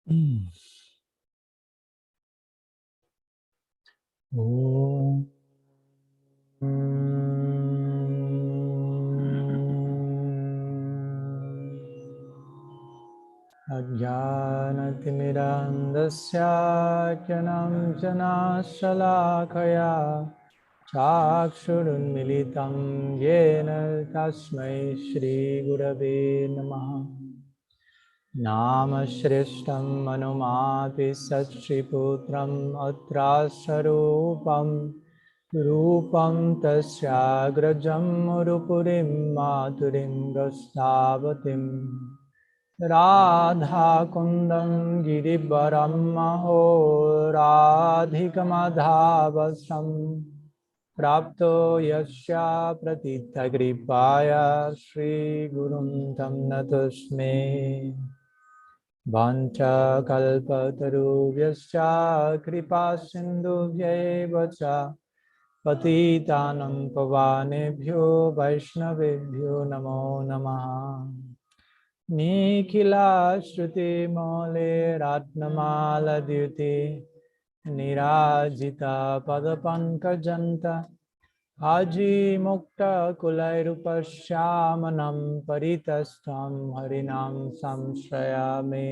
Om Ajnanatimidandasya Janashalakaya Chakshurunmilitam Yena Tasmai Shri Gurave Namaha Namashrishtam Manumati Satshiputram Atrasarupam Rupam Tasyagrajam Rupurim Maturim Gastavatim Radha Kundam Giribaram Maho Radhikamadhavasam Prapto Yasya Pratita Gripaya Shri Gurum Tam Natasme Vancha Kalpatarubhyascha Kripa Sindhubhyeva cha Patitanam Pavanebhyo Vaishnavebhyo Namo Namaha Nikhila Shruti Mole Ratnamala Dyuti Nirajita Padapankajanta Aji Mukta Kulairupashyamanam Paritastam Harinam Samshrayame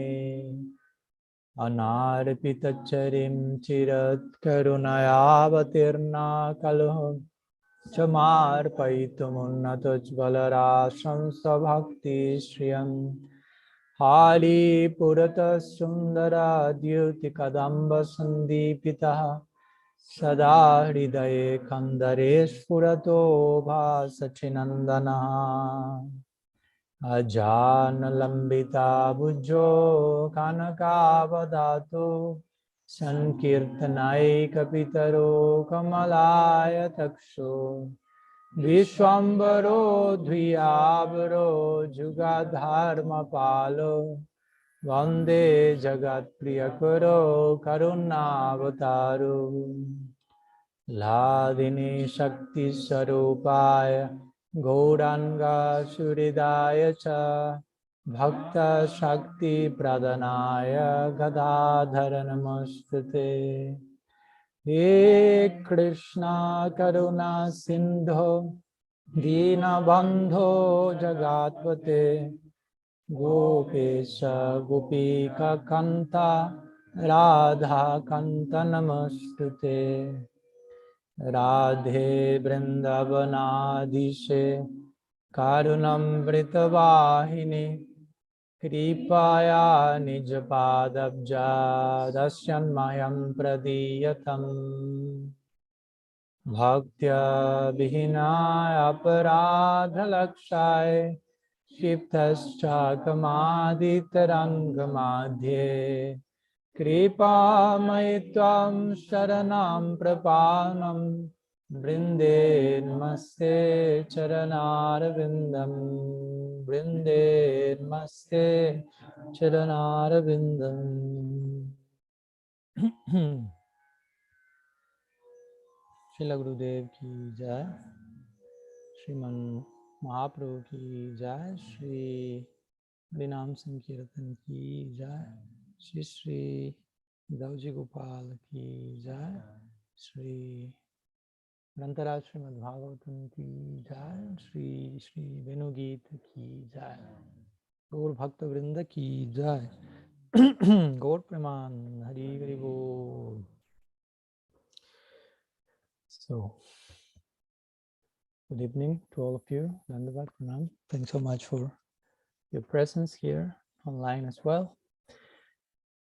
Anarpitacharim Chirat Karunayavatirna Kaluham Chamarpaitum Sabhakti Shriyam Hari Purata Sundara Dyuti Kadamba Sandipitaha Sada Hridaye Kandare Spurato Bhasachinandana Ajana Lambita Bujjo Kanakavadato Sankirtanai Kapitaro Kamalaya Taksho Vishwambaro Dhyabaro Jugadharma Palo Vande Jagat Priyakaro Karunavataru Ladini Shakti Sarupaya Gauranga Suridaya Cha Bhakta Shakti Pradhanaya Gadadhara Namostute He Krishna Karuna Sindho Dina Bandho Jagatpate Gopesha Gopika Kanta Radha Kanta Namostute Radhe Vrindavanadishe Karunamritavahini Kripaya Nijapadabja Dasyanmayam Pradiyatam Bhaktya Vihinaya Aparadhalakshay Shiptascha Kamaditarangamadhye Kripa Maitvam Sharanam Prapanam Brinde Namaste Charanarvindam Brinde Namaste Charanarvindam Srila Gurudev ki jai, Sriman Mahaprabhu ki jai, Shri Harinam Sankirtan ki jai, Shri Shri Dauji Gopal ki jai, Shri Grantharaj Srimad Bhagavatam ki jai, Shri Shri Venu-gita ki jai, Gaur Bhakta Vrinda ki jai, Gaur Preman Hari Hari Bol. So, good evening to all of you. Dandavat Pranam. Thanks so much for your presence here online as well.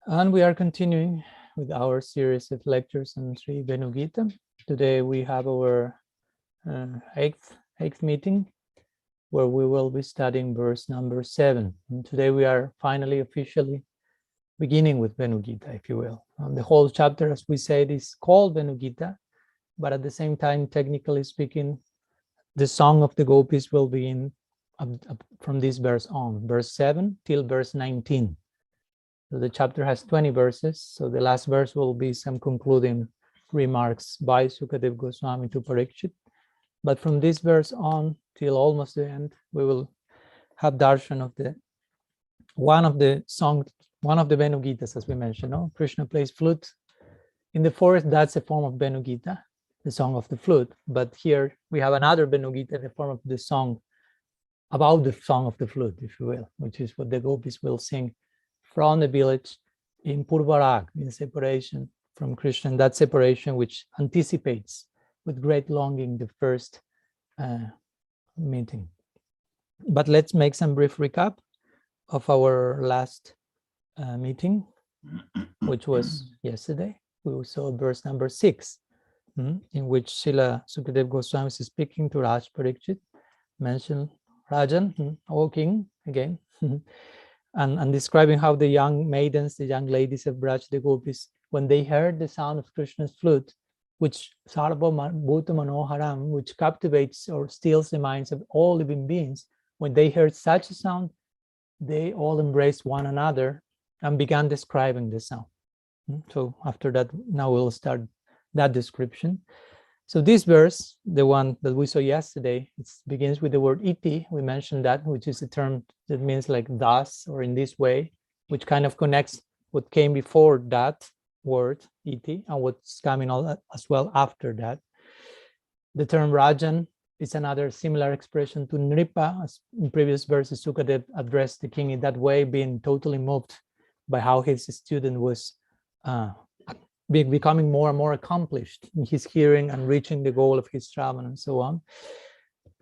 And we are continuing with our series of lectures on Sri Venu-gita. Today we have our eighth meeting where we will be studying verse number 7. And today we are finally officially beginning with Venu-gita, if you will. And the whole chapter, as we said, is called Venu-gita, but at the same time, technically speaking, the song of the gopis will be in from this verse on, verse 7 till verse 19. So the chapter has 20 verses, so the last verse will be some concluding remarks by Sukadev Goswami to Parikshit. But from this verse on till almost the end, we will have darshan of one of the songs one of the Venu-gitas, as we mentioned. No? Krishna plays flute in the forest. That's a form of Venu-gita, the song of the flute. But here we have another Venu-gita in the form of the song about the song of the flute, if you will, which is what the gopis will sing from the village in Purvarag, in separation from Krishna, and that separation which anticipates with great longing the first meeting. But let's make some brief recap of our last meeting, which was yesterday. We saw verse number 6, in which Srila Sukadeva Goswami is speaking to Raj Parikshit, mentioned Rajan, O king, again, and describing how the young maidens, the young ladies of Braj, the gopis, when they heard the sound of Krishna's flute, which Sarva Bhuta Manoharam, which captivates or steals the minds of all living beings, when they heard such a sound, they all embraced one another and began describing the sound. So after that, now we'll start that description. So this verse, the one that we saw yesterday, it begins with the word iti. We mentioned that, which is a term that means like thus or in this way, which kind of connects what came before that word iti and what's coming as well after that. The term Rajan is another similar expression to Nripa, as in previous verses Sukadev addressed the king in that way, being totally moved by how his student was becoming more and more accomplished in his hearing and reaching the goal of his Shravan and so on.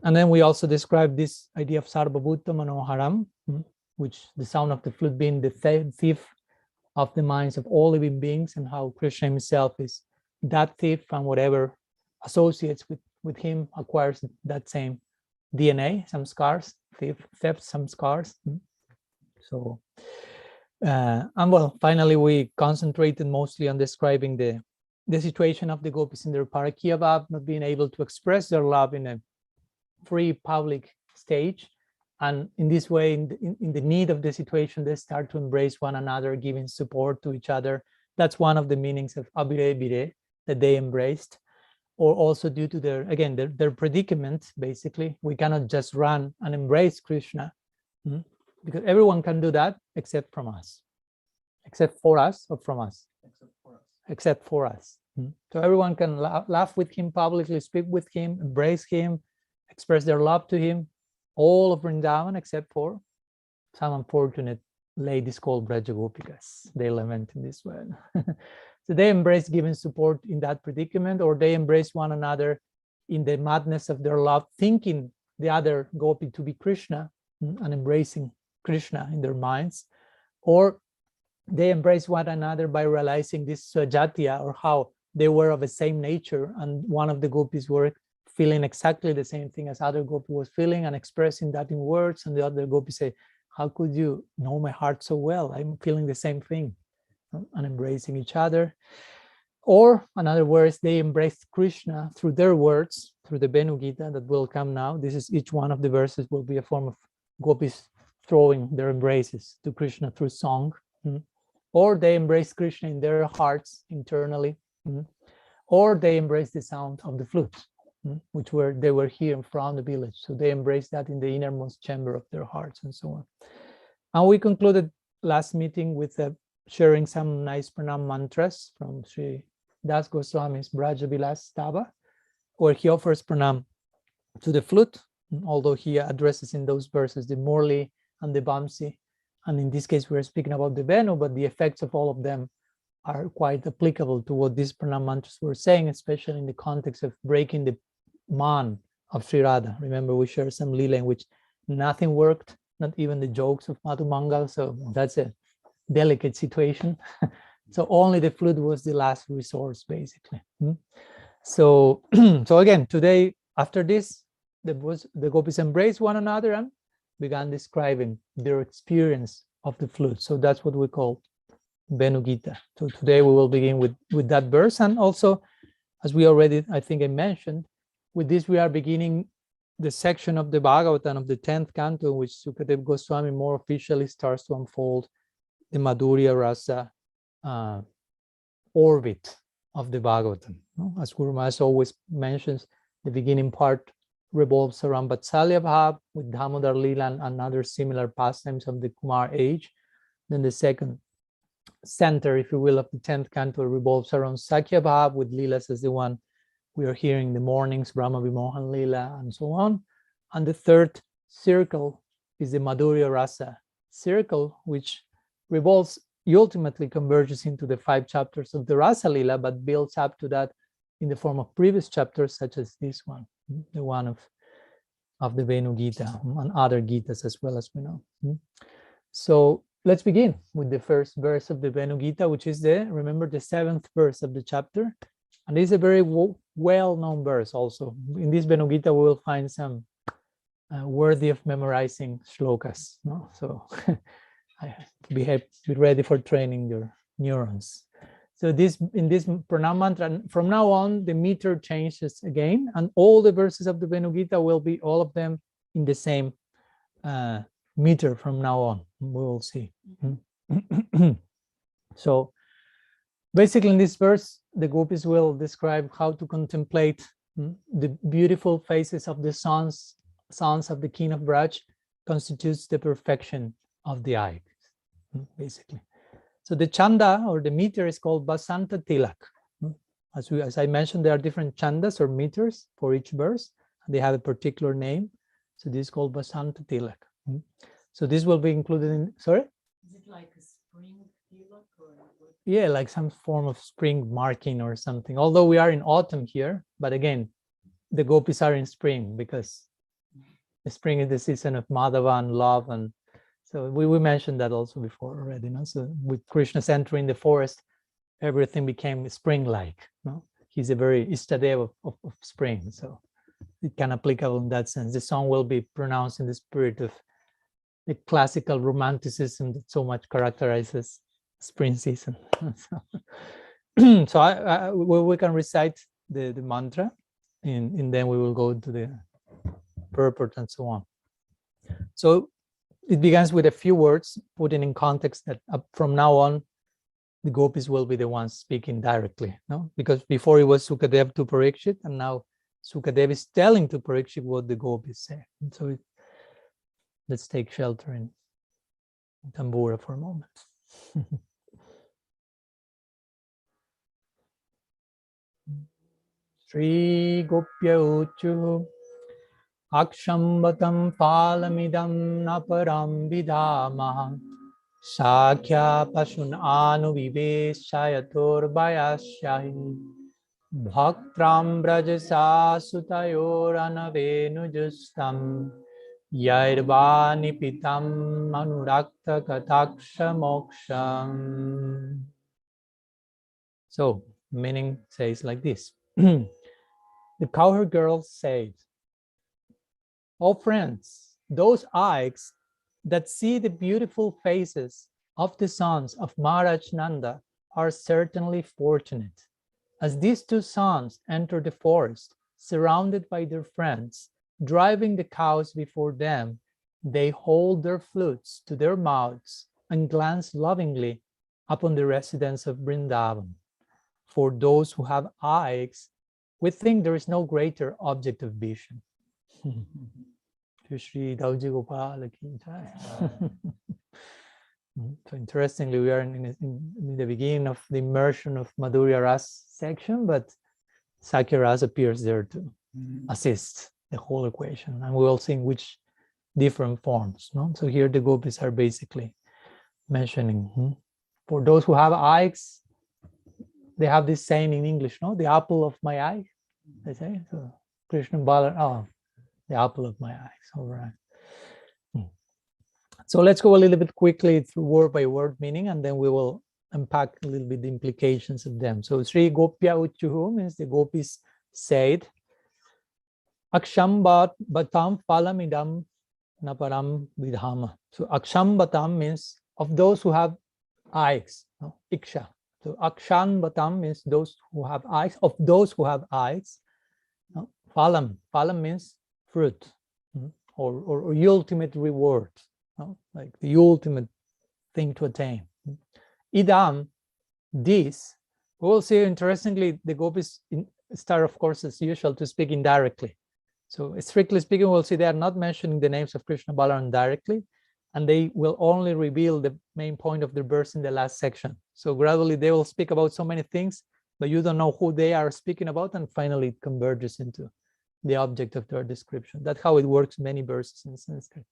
And then we also described this idea of Sarvabhuta Manoharam, which the sound of the flute being the thief of the minds of all living beings, and how Krishna himself is that thief, and whatever associates with him acquires that same DNA, some scars, theft, some scars. So, and well, finally, we concentrated mostly on describing the situation of the gopis in their Parakya Bhav, not being able to express their love in a free public stage. And in this way, in the need of the situation, they start to embrace one another, giving support to each other. That's one of the meanings of abhire bire, that they embraced. Or also due to their predicament, basically, we cannot just run and embrace Krishna, because everyone can do that except from us. Except for us or from us? Except for us. So everyone can laugh with him publicly, speak with him, embrace him, express their love to him, all of Vrindavan except for some unfortunate ladies called Brajagopikas. They lament in this way. So they embrace giving support in that predicament, or they embrace one another in the madness of their love, thinking the other gopi to be Krishna and embracing Krishna in their minds, or they embrace one another by realizing this Swajatiya, or how they were of the same nature, and one of the gopis were feeling exactly the same thing as other gopi was feeling and expressing that in words, and the other gopi say, how could you know my heart so well? I'm feeling the same thing, and embracing each other. Or in other words, they embraced Krishna through their words, through the Venu-gita that will come now. This is each one of the verses will be a form of gopis throwing their embraces to Krishna through song. Or they embrace Krishna in their hearts internally. Or they embrace the sound of the flute, which they were hearing from the village. So they embrace that in the innermost chamber of their hearts and so on. And we concluded last meeting with sharing some nice pranam mantras from Sri Das Goswami's Braja Vilas Stava, where he offers pranam to the flute, although he addresses in those verses the Murli and the Vamsi. And in this case, we're speaking about the Venu, but the effects of all of them are quite applicable to what these pranam mantras were saying, especially in the context of breaking the man of Sri Radha. Remember, we shared some lila in which nothing worked, not even the jokes of Madhu Mangal. So that's a delicate situation. So only the flute was the last resource, basically. So, so again, today, after this, the gopis embraced one another and began describing their experience of the flute. So that's what we call Venu-gita. So today we will begin with that verse. And also, as we already, I think I mentioned, with this we are beginning the section of the Bhagavatam of the 10th canto, in which Sukadeva Goswami more officially starts to unfold the Madhurya Rasa orbit of the Bhagavatam. As Guru Maharaj always mentions, the beginning part revolves around Vatsalya Bhav with Damodar Lila and other similar pastimes of the Kumar age. Then the second center, if you will, of the 10th canto revolves around Sakya Bhav, with Leelas as the one we are hearing in the mornings, Brahma Vimohan Leela, and so on. And the third circle is the Madhurya Rasa circle, which revolves, ultimately converges into the 5 chapters of the Rasa Leela, but builds up to that in the form of previous chapters, such as this one, the one of the Venu-gita, and other Gitas as well, as we know. So let's begin with the first verse of the Venu-gita, which is remember, the 7th verse of the chapter. And this is a very well-known verse also. In this Venu-gita, we will find some worthy of memorizing shlokas. No? So be ready for training your neurons. So in this pranam mantra, from now on, the meter changes again, and all the verses of the Venu-gita will be, all of them, in the same meter from now on. We will see. So basically, in this verse, the gopis will describe how to contemplate the beautiful faces of the sons of the king of Braj, constitutes the perfection of the eye, basically. So the chanda, or the meter, is called Basanta Tilak. As I mentioned, there are different chandas or meters for each verse. They have a particular name. So this is called Basanta Tilak. So this will be included in, sorry? Is it like a spring tilak or what? Yeah, like some form of spring marking or something. Although we are in autumn here, but again, the gopis are in spring, because the spring is the season of Madhava and love, and so we mentioned that also before already. No? So with Krishna's entering the forest, everything became spring-like. No? He's a very Istadev of spring, so it can applicable in that sense. The song will be pronounced in the spirit of the classical romanticism that so much characterizes spring season. So we can recite the mantra, and then we will go into the purport and so on. So it begins with a few words, putting in context that from now on, the gopis will be the ones speaking directly, no? Because before it was Sukadev to Parikshit, and now Sukadev is telling to Parikshit what the gopis say. And so let's take shelter in Tambura for a moment. Shri Gopya Uchu Akshambatam Palamidam Naparam Vidhamaham Sakya Pasun Anu Viveshayatur Bayasyahi Bhaktram Brajasa Sutayor Anavenu Justam Yairvani Pitam Anurakta Kataksha Moksham. So, meaning says like this. The cowherd girl said, "Oh friends, those eyes that see the beautiful faces of the sons of Maharaj Nanda are certainly fortunate. As these 2 sons enter the forest, surrounded by their friends, driving the cows before them, they hold their flutes to their mouths and glance lovingly upon the residents of Vrindavan. For those who have eyes, we think there is no greater object of vision." Shri Dauji Gopala ki jai. So interestingly, we are in the beginning of the immersion of Madhurya Ras section, but Sakya Ras appears there to assist the whole equation, and we will see in which different forms. No? So here the gopis are basically mentioning, for those who have eyes, they have this saying in English, no? The apple of my eye, they say. So Krishna Balaram, the apple of my eyes. All right. So let's go a little bit quickly through word by word meaning, and then we will unpack a little bit the implications of them. So Sri Gopya Uchuhu means the gopis said, Aksham Batam Palamidam Naparam Vidhama. So Aksham Batam means of those who have eyes, no? Iksha. So Akshan Batam means those who have eyes, of those who have eyes. No? Palam means fruit, or ultimate reward, no? Like the ultimate thing to attain. Idam, this, we will see interestingly, the gopis start, of course, as usual, to speak indirectly. So strictly speaking, we'll see they are not mentioning the names of Krishna Balaram directly, and they will only reveal the main point of their verse in the last section. So gradually they will speak about so many things, but you don't know who they are speaking about, and finally it converges into the object of their description. That's how it works many verses in Sanskrit.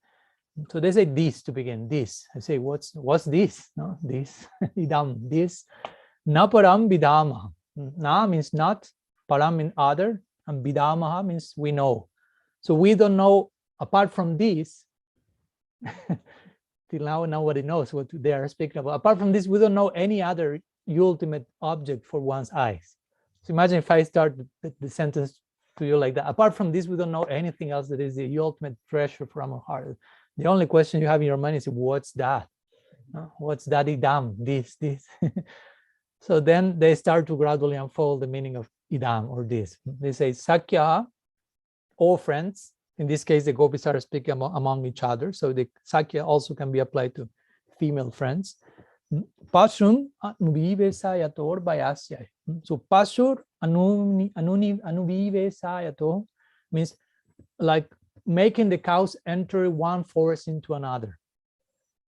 So they say this to begin, this. I say, what's this? No, this, idam, this. Na param vidama. Na means not, param means other, and vidamaha means we know. So we don't know, apart from this, till now nobody knows what they are speaking about. Apart from this, we don't know any other ultimate object for one's eyes. So imagine if I start the sentence to you like that. Apart from this, we don't know anything else that is the ultimate treasure from our heart. The only question you have in your mind is, what's that? What's that idam? This. So then they start to gradually unfold the meaning of idam, or this. They say, Sakya, all friends. In this case, the gopis are speaking among each other. So the Sakya also can be applied to female friends. Pashur anuvivesayator bayasya. So Pashur anuvivesayator means like making the cows enter one forest into another.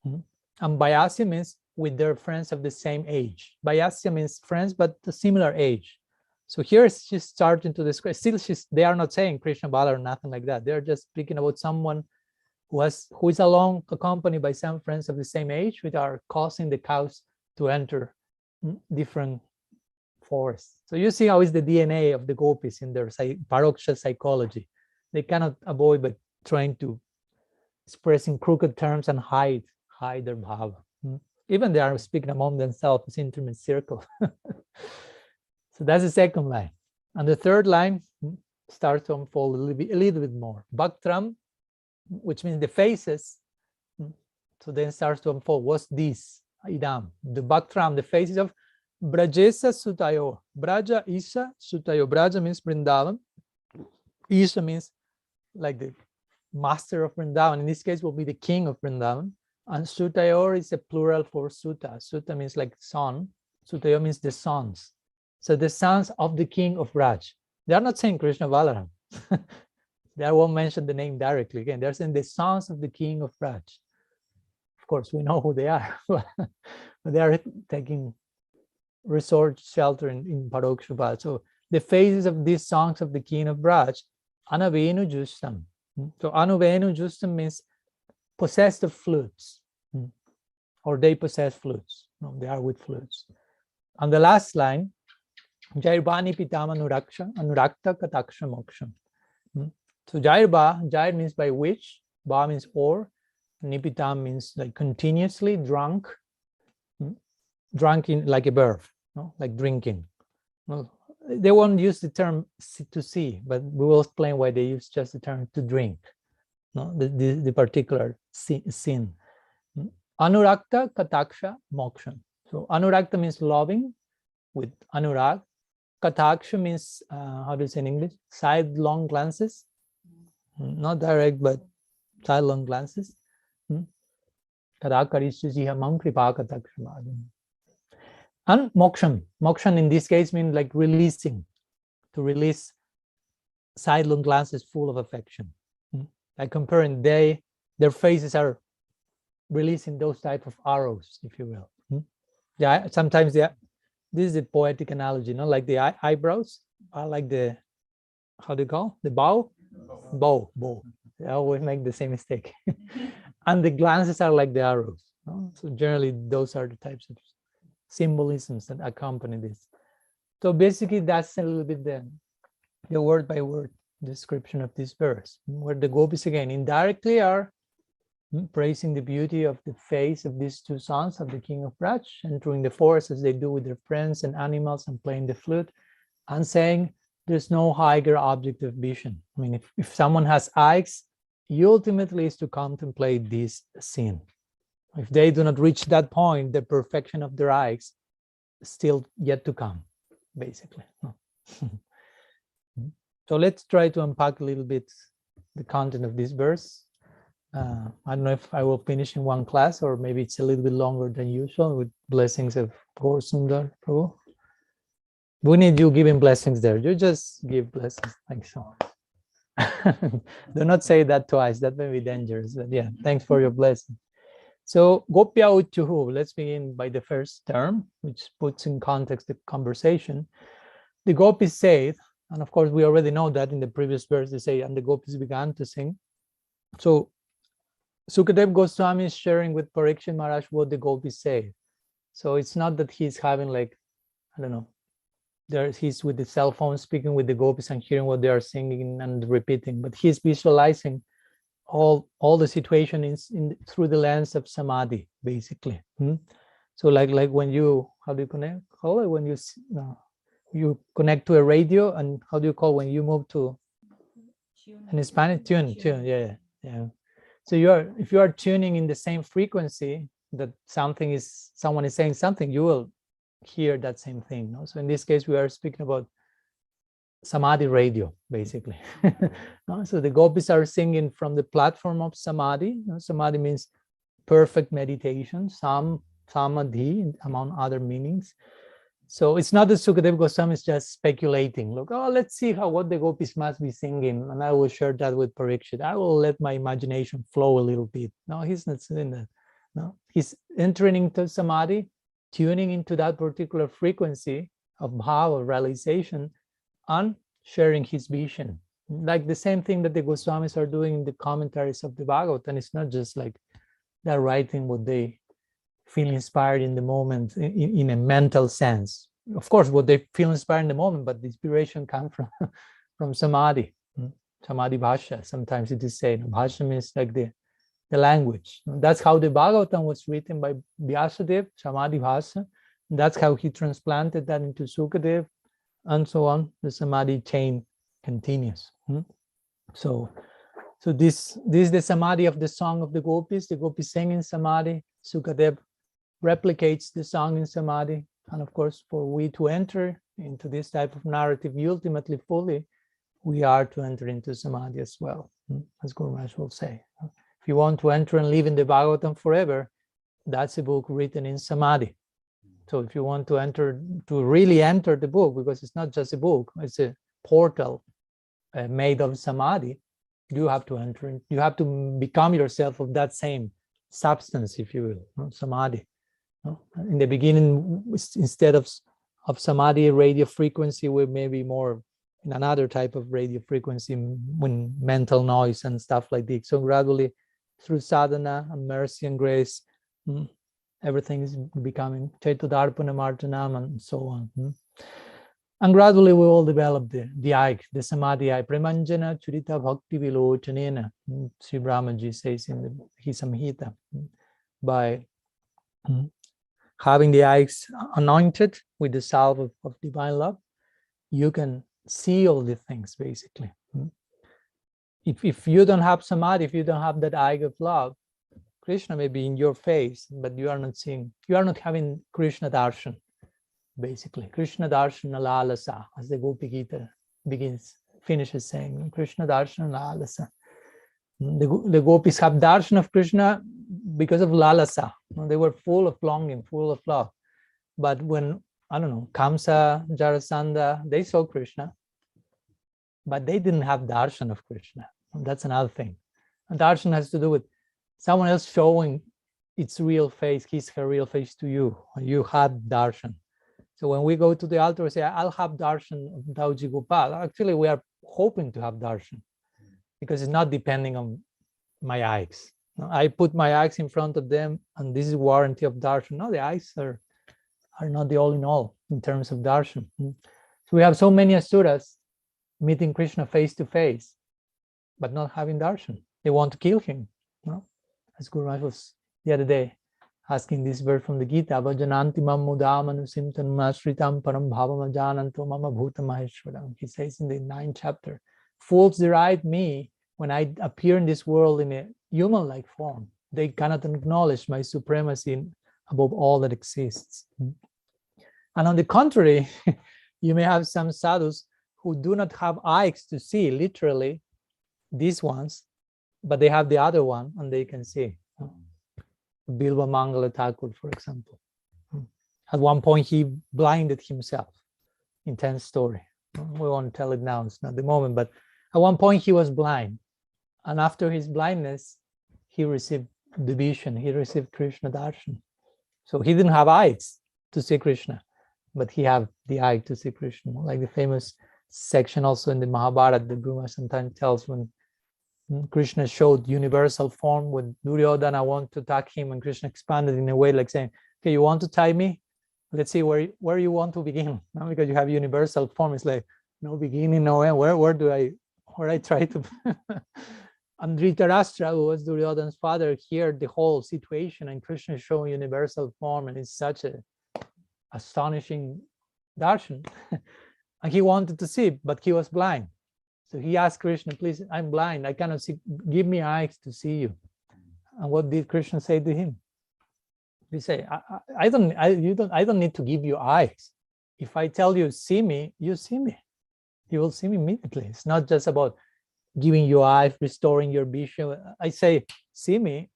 And bayasya means with their friends of the same age. Bayasya means friends, but a similar age. So here she's starting to describe, still they are not saying Krishna Bala or nothing like that. They're just speaking about someone who is along, accompanied by some friends of the same age, which are causing the cows to enter different forests. So you see how is the DNA of the gopis in their paroksha psychology. They cannot avoid but trying to express in crooked terms and hide their bhava. Even they are speaking among themselves, it's intimate circle. So that's the second line. And the third line starts to unfold a little bit more. Bhaktram, which means the faces. So then starts to unfold. What's this? Idam. The Bhaktram, the faces of Brajesa Sutayo. Braja Isha Sutayo. Braja means Vrindavan. Isha means like the master of Vrindavan. In this case will be the king of Vrindavan. And Sutayor is a plural for Suta. Suta means like son. Sutayo means the sons. So the sons of the king of Raj. They are not saying Krishna Balaram. They won't mention the name directly. Again, they're saying the sons of the king of Raj. Of course, we know who they are. But they are taking resort shelter in Paroksha Bhava. So the faces of these songs of the king of Raj, Anavenu Justam. So Anuvenu Justam means possessed of flutes. Or they possess flutes. No, they are with flutes. On the last line, Jairbani Pitama Anurakta Kataksha Moksham. So Jair means by which, Ba means or, Nipitam means like continuously drunk, drunk in like a verb, no? Like drinking. No? They won't use the term to see, but we will explain why they use just the term to drink, no? The particular sin. Anurakta Kataksha Moksham. So Anurakta means loving with Anurag. Kataksha means, how do you say in English? Sidelong glances. Not direct, but sidelong glances. And moksham. Moksham in this case means like releasing, to release sidelong glances full of affection. Like comparing their faces are releasing those type of arrows, if you will. Yeah, sometimes this is a poetic analogy, no? Like the eyebrows are like the, how do you call the bow? Bow. I always make the same mistake. And the glances are like the arrows. No? So generally, those are the types of symbolisms that accompany this. So basically, that's a little bit the word by word description of this verse, where the gopis again indirectly are praising the beauty of the face of these two sons of the king of Raj, entering the forest as they do with their friends and animals and playing the flute, and saying there's no higher object of vision. I mean, if someone has eyes, he ultimately is to contemplate this scene. If they do not reach that point, the perfection of their eyes is still yet to come, basically. So let's try to unpack a little bit the content of this verse. I don't know if I will finish in one class, or maybe it's a little bit longer than usual, with blessings of Gaur Sundar Prabhu. We need you giving blessings there. You just give blessings. Thanks so much. Do not say that twice. That may be dangerous. But yeah, thanks for your blessing. So Gopya Uchuhu, let's begin by the first term, which puts in context the conversation. The gopis said, and of course we already know that in the previous verse they say, and the gopis began to sing. So Sukadev Goswami is sharing with Parikshit Maharaj what the gopis say. So it's not that he's having like, I don't know, he's with the cell phone speaking with the gopis and hearing what they are singing and repeating, but he's visualizing all the situation in through the lens of samadhi, basically. So like when you, how do you call it when you connect to a radio, and how do you call when you move to in Spanish tune, yeah. So if you are tuning in the same frequency that someone is saying something, you will hear that same thing. No? So in this case we are speaking about samadhi radio, basically. So the gopis are singing from the platform of samadhi. Samadhi means perfect meditation, samadhi, among other meanings. So it's not that Sukadev Goswami is just speculating. Look, let's see what the gopis must be singing, and I will share that with Parikshit. I will let my imagination flow a little bit. No, he's not saying that. No, he's entering into samadhi, tuning into that particular frequency of bhava, realization, and sharing his vision. Like the same thing that the Goswamis are doing in the commentaries of the Bhagavad, and it's not just like they're writing what they feel inspired in the moment in a mental sense. Of course, what they feel inspired in the moment, but the inspiration comes from samadhi, samadhi bhasha. Sometimes it is said, bhasha means like the language. That's how the Bhagavatam was written by Vyasadeva, samadhi bhasha. That's how he transplanted that into Sukadev, and so on. The samadhi chain continues. So this is the samadhi of the song of the gopis. The gopis sing in samadhi. Sukadev replicates the song in samadhi. And of course, for we to enter into this type of narrative ultimately fully, we are to enter into samadhi as well, as Guru Maharaj will say. If you want to enter and live in the Bhagavatam forever, that's a book written in samadhi. So if you want to really enter the book, because it's not just a book, it's a portal made of samadhi, you have to enter in, you have to become yourself of that same substance, if you will, samadhi. In the beginning, instead of samadhi radio frequency, we may be more in another type of radio frequency, when mental noise and stuff like this. So gradually, through sadhana and mercy and grace, everything is becoming Chaitudarpana Marjanam and so on. And gradually we will develop the eye, the samadhi eye. Premanjana Churita Bhakti Vilochanena, Sri Brahmaji says in his Samhita, by having the eyes anointed with the salve of divine love, you can see all the things, basically. If you don't have samadhi, if you don't have that eye of love, Krishna may be in your face, but you are not seeing, you are not having Krishna darshan, basically. Krishna darshan lalasa, as the Venu-gita finishes saying, Krishna darshan lalasa. The gopis have darshan of Krishna because of lalasa. They were full of longing, full of love. But when, I don't know, Kamsa, Jarasandha, they saw Krishna, but they didn't have darshan of Krishna. That's another thing. And darshan has to do with someone else showing its real face, her real face to you, and you had darshan. So when we go to the altar, we say, I'll have darshan of Dauji Gopal. Actually, we are hoping to have darshan, because it's not depending on my eyes. I put my eyes in front of them, and this is warranty of darshan. No, the eyes are not the all in all in terms of darshan. So we have so many asuras meeting Krishna face to face, but not having darshan. They want to kill him. No? As Guru Maharaj was the other day asking this verse from the Gita, Vajananti mam mudam anusimtan masritam param bhavam ajananto mama bhuta maheshwaram. He says in the 9th chapter, fools deride me when I appear in this world in a human-like form. They cannot acknowledge my supremacy above all that exists. And on the contrary, you may have some sadhus who do not have eyes to see, literally, these ones, but they have the other one and they can see. Bilva Mangala Thakur, for example. At one point, he blinded himself. Intense story. We won't tell it now, it's not the moment, but at one point he was blind. And after his blindness, he received the vision. He received Krishna darshan. So he didn't have eyes to see Krishna, but he had the eye to see Krishna. Like the famous section also in the Mahabharata, the Brahma sometimes tells when Krishna showed universal form when Duryodhana wanted to attack him, and Krishna expanded in a way like saying, okay, you want to tie me? Let's see where you want to begin. Now, because you have universal form, it's like no beginning, no end. Where I try to and Dhritarashtra, who was Duryodhana's father, heard the whole situation, and Krishna showing universal form, and it's such a astonishing darshan. And he wanted to see, but he was blind. So he asked Krishna, please, I'm blind, I cannot see, give me eyes to see you. And what did Krishna say to him? He said, I don't need to give you eyes. If I tell you, see me, you see me. You will see me immediately. It's not just about giving you eyes, restoring your vision. I say, see me,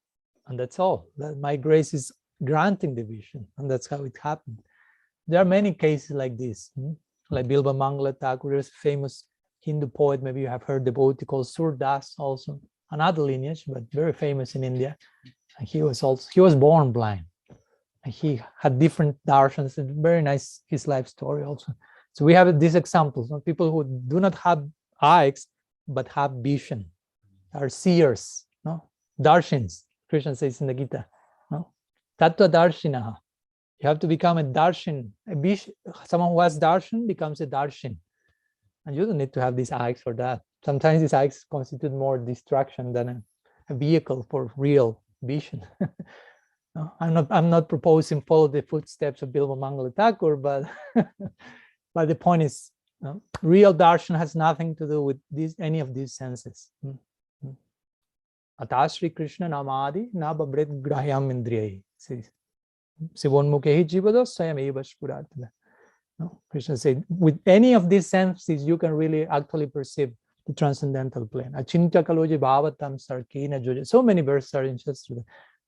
and that's all. That my grace is granting the vision, and that's how it happened. There are many cases like this, like Bilba Mangala Thakur. There's a famous Hindu poet, maybe you have heard the devotee called Surdas, also another lineage, but very famous in India. And he was born blind, and he had different darshans. And very nice his life story also. So we have these examples of people who do not have eyes but have vision, are seers, no, darshins. Krishna says in the Gita, no, tattva darshinaha. You have to become a darshan. Someone who has darshan becomes a darshan. And you don't need to have these eyes for that. Sometimes these eyes constitute more distraction than a vehicle for real vision. No, I'm not proposing follow the footsteps of Bilba Mangala Thakur, but but the point is, real darshan has nothing to do with any of these senses. Atashri Krishna namadi nababret grahyam indriyai. Sivonmukhehi jivado sayam eva spuratva. No, Krishna said, with any of these senses, you can really actually perceive the transcendental plane. Achintya kaloji bhavatam sarkina joja. So many verses are in Shastra.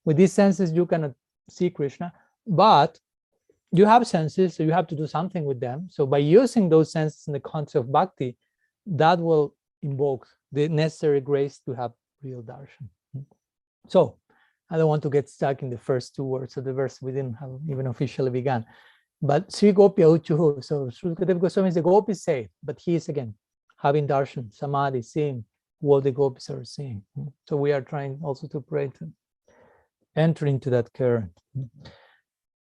With these senses, you cannot see Krishna, but you have senses, so you have to do something with them. So by using those senses in the context of bhakti, that will invoke the necessary grace to have real darshan. So I don't want to get stuck in the first two words of the verse. We didn't have even officially begun. But Sri Gopi Uchuhu, so Srukadeva Goswami is the Gopi say, but he is again having darshan, samadhi, seeing what the gopis are seeing. So we are trying also to pray to enter into that current.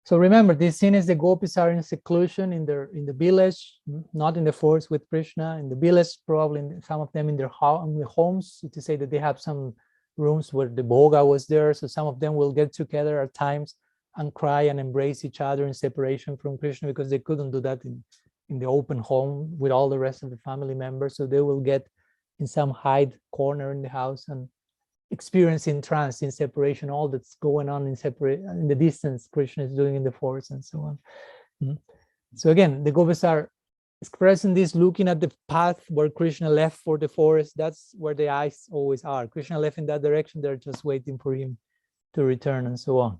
So remember, this scene is the gopis are in seclusion in the village, not in the forest with Krishna. In the village, probably some of them in their homes. To say that they have some rooms where the bhoga was there, so some of them will get together at times and cry and embrace each other in separation from Krishna, because they couldn't do that in the open home with all the rest of the family members. So they will get in some hide corner in the house and experience in trance, in separation, all that's going on in the distance Krishna is doing in the forest and so on. So again, the gopis are expressing this, looking at the path where Krishna left for the forest. That's where the eyes always are. Krishna left in that direction, they're just waiting for him to return and so on.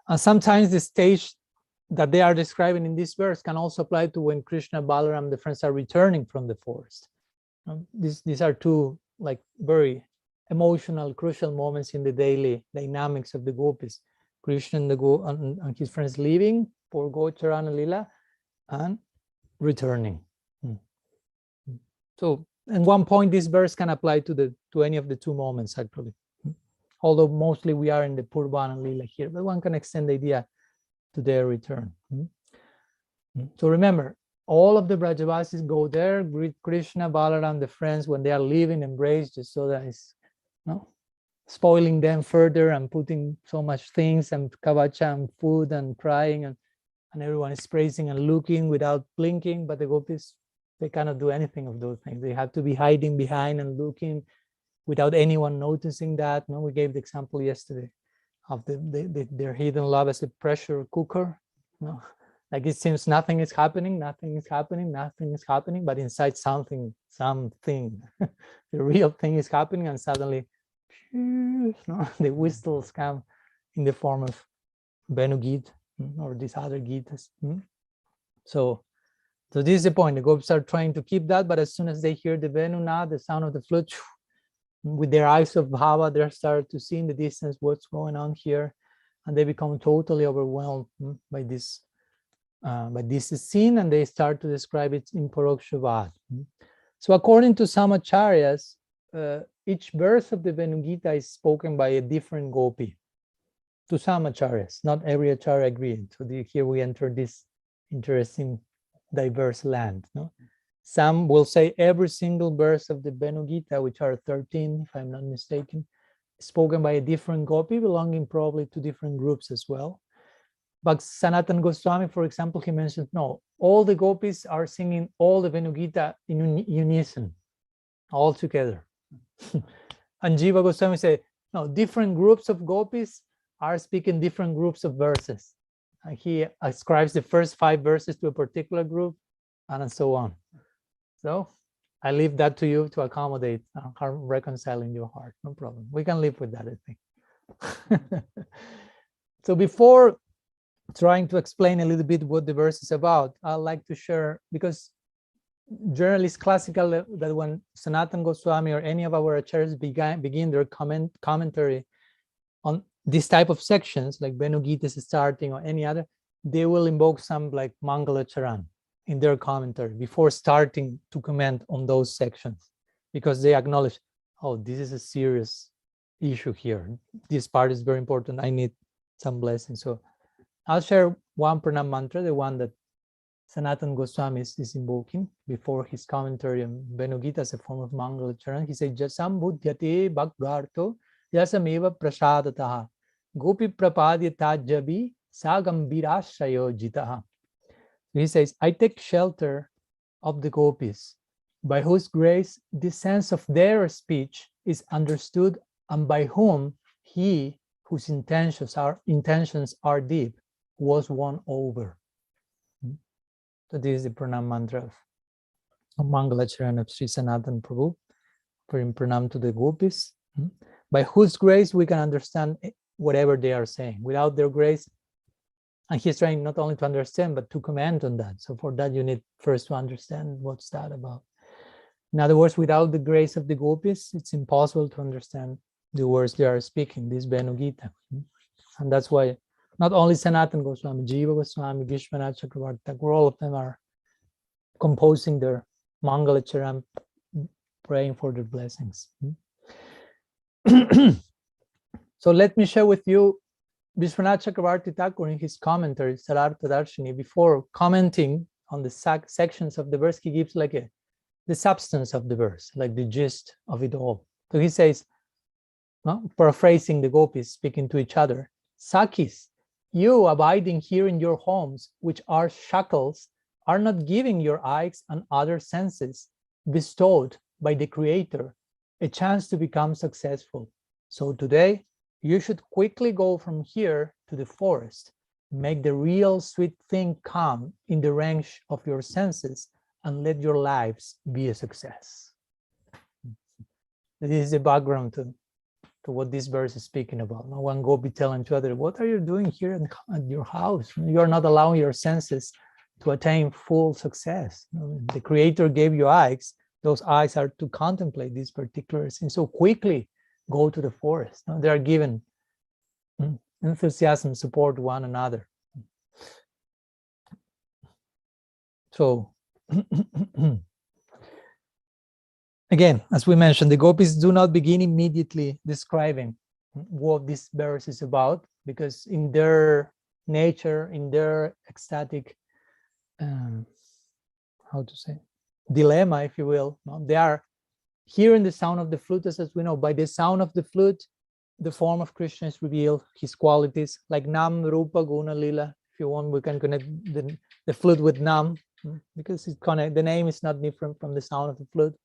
And sometimes the stage that they are describing in this verse can also apply to when Krishna, Balaram, the friends are returning from the forest. These are two like very emotional, crucial moments in the daily dynamics of the gopis. Krishna and his friends leaving for Gocharana Lila and returning. So at one point, this verse can apply to any of the two moments actually. Although mostly we are in the Purvana Lila here, but one can extend the idea to their return. So remember, all of the Brajavasis go there, greet Krishna, Balaram, the friends, when they are leaving, embrace, just so that it's spoiling them further and putting so much things and kavacha and food and crying, and everyone is praising and looking without blinking. But the gopis, they cannot do anything of those things. They have to be hiding behind and looking without anyone noticing that. We gave the example yesterday of their hidden love as a pressure cooker. Like it seems nothing is happening, but inside something, the real thing is happening, and suddenly the whistles come in the form of Venu-gita or these other gitas. So this is the point. The gopis are trying to keep that, but as soon as they hear the Venu now, the sound of the flute, with their eyes of bhava, they start to see in the distance what's going on here, and they become totally overwhelmed by this scene, and they start to describe it in Parokshavad. So according to some acharyas, each verse of the Venu-gita is spoken by a different gopi. To some acharyas, not every acharya agreed. So here we enter this interesting diverse land. No? Some will say every single verse of the Venu-gita, which are 13, if I'm not mistaken, spoken by a different gopi, belonging probably to different groups as well. But Sanatana Goswami, for example, he mentioned, no, all the gopis are singing all the Venu-gita in unison, all together. And Jiva Goswami said, no, different groups of gopis are speaking different groups of verses. And he ascribes the first 5 verses to a particular group, and so on. So I leave that to you to accommodate, reconcile in your heart. No problem. We can live with that, I think. So before trying to explain a little bit what the verse is about, I'd like to share, because generally it's classical that when Sanatana Goswami or any of our acharyas begin their commentary on this type of sections, like Venu-gita is starting or any other, they will invoke some like Mangala Charan in their commentary before starting to comment on those sections, because they acknowledge, oh, this is a serious issue here. This part is very important. I need some blessing. So I'll share one pranam mantra, the one that Sanatana Goswami is invoking before his commentary on Venu-gita as a form of Mangala Charan. He says, Jasam buddhyate bhakgarto yasameva prasadataha gopi prapadyata jabi sagambirashayo jitaha. He says, I take shelter of the gopis, by whose grace the sense of their speech is understood, and by whom he whose intentions are deep was won over. So this is the pranam mantra of Mangala Charan of Sri Sanatana Prabhu, for in pranam to the gopis, by whose grace we can understand whatever they are saying. Without their grace, and he's trying not only to understand, but to comment on that. So for that, you need first to understand what's that about. In other words, without the grace of the gopis, it's impossible to understand the words they are speaking, this Venu-gita. And that's why not only Sanatana Goswami, Jiva Goswami, Vishwanath Chakravarti Thakur, all of them are composing their Mangala Charan, praying for their blessings. So let me share with you Vishwanath Chakravarti Thakur in his commentary, Sarartha Darshini, before commenting on the sections of the verse, he gives like the substance of the verse, like the gist of it all. So he says, paraphrasing the gopis speaking to each other, Sakis, you abiding here in your homes, which are shackles, are not giving your eyes and other senses bestowed by the Creator a chance to become successful. So today, you should quickly go from here to the forest, make the real sweet thing come in the range of your senses, and let your lives be a success. This is the background to what this verse is speaking about. No one go be telling to other, what are you doing here at your house? You are not allowing your senses to attain full success. The Creator gave you eyes. Those eyes are to contemplate these particular things. So quickly go to the forest. They are given enthusiasm, support one another. So again, as we mentioned, the gopis do not begin immediately describing what this verse is about, because in their nature, in their ecstatic, dilemma, if you will, they are hearing the sound of the flute, as we know. By the sound of the flute, the form of Krishna is revealed, his qualities, like Nam, Rupa, Guna, Lila. If you want, we can connect the flute with Nam, because the name is not different from the sound of the flute.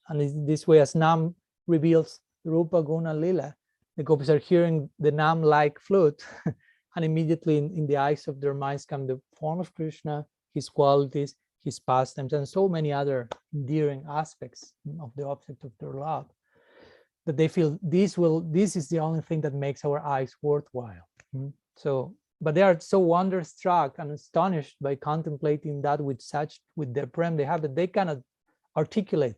And this way, as Nam reveals Rupa, Guna, Lila, the gopis are hearing the Nam-like flute, and immediately in the eyes of their minds come the form of Krishna, his qualities, his pastimes, and so many other endearing aspects of the object of their love, that they feel this is the only thing that makes our eyes worthwhile. So, but they are so wonderstruck and astonished by contemplating that with the prem they have, that they cannot articulate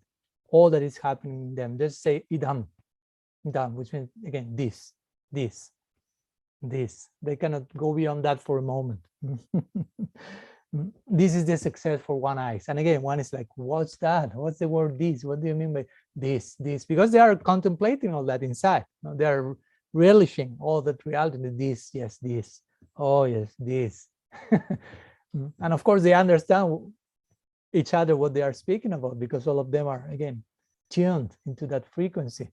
all that is happening in them. Just say idam, done, which means again this. They cannot go beyond that for a moment. This is the success for one eyes. And again, one is like, what's that? What's the word this? What do you mean by this? Because they are contemplating all that inside. They are relishing all that reality. This, yes, this. Oh, yes, this. And of course, they understand each other what they are speaking about, because all of them are, again, tuned into that frequency.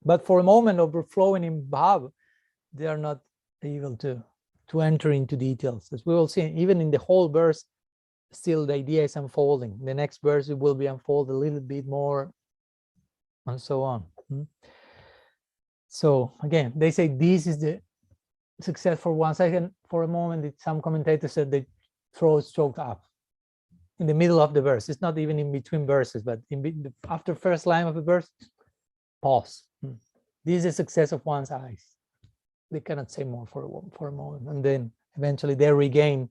But for a moment, overflowing in bhav, they are not able to enter into details. As we will see, even in the whole verse, still the idea is unfolding. The next verse, it will be unfolded a little bit more, and so on. So again, they say this is the success for 1 second. For a moment, some commentators said they throw a stroke up in the middle of the verse. It's not even in between verses, but after first line of the verse, pause. This is the success of one's eyes. They cannot say more for a moment, and then eventually they regain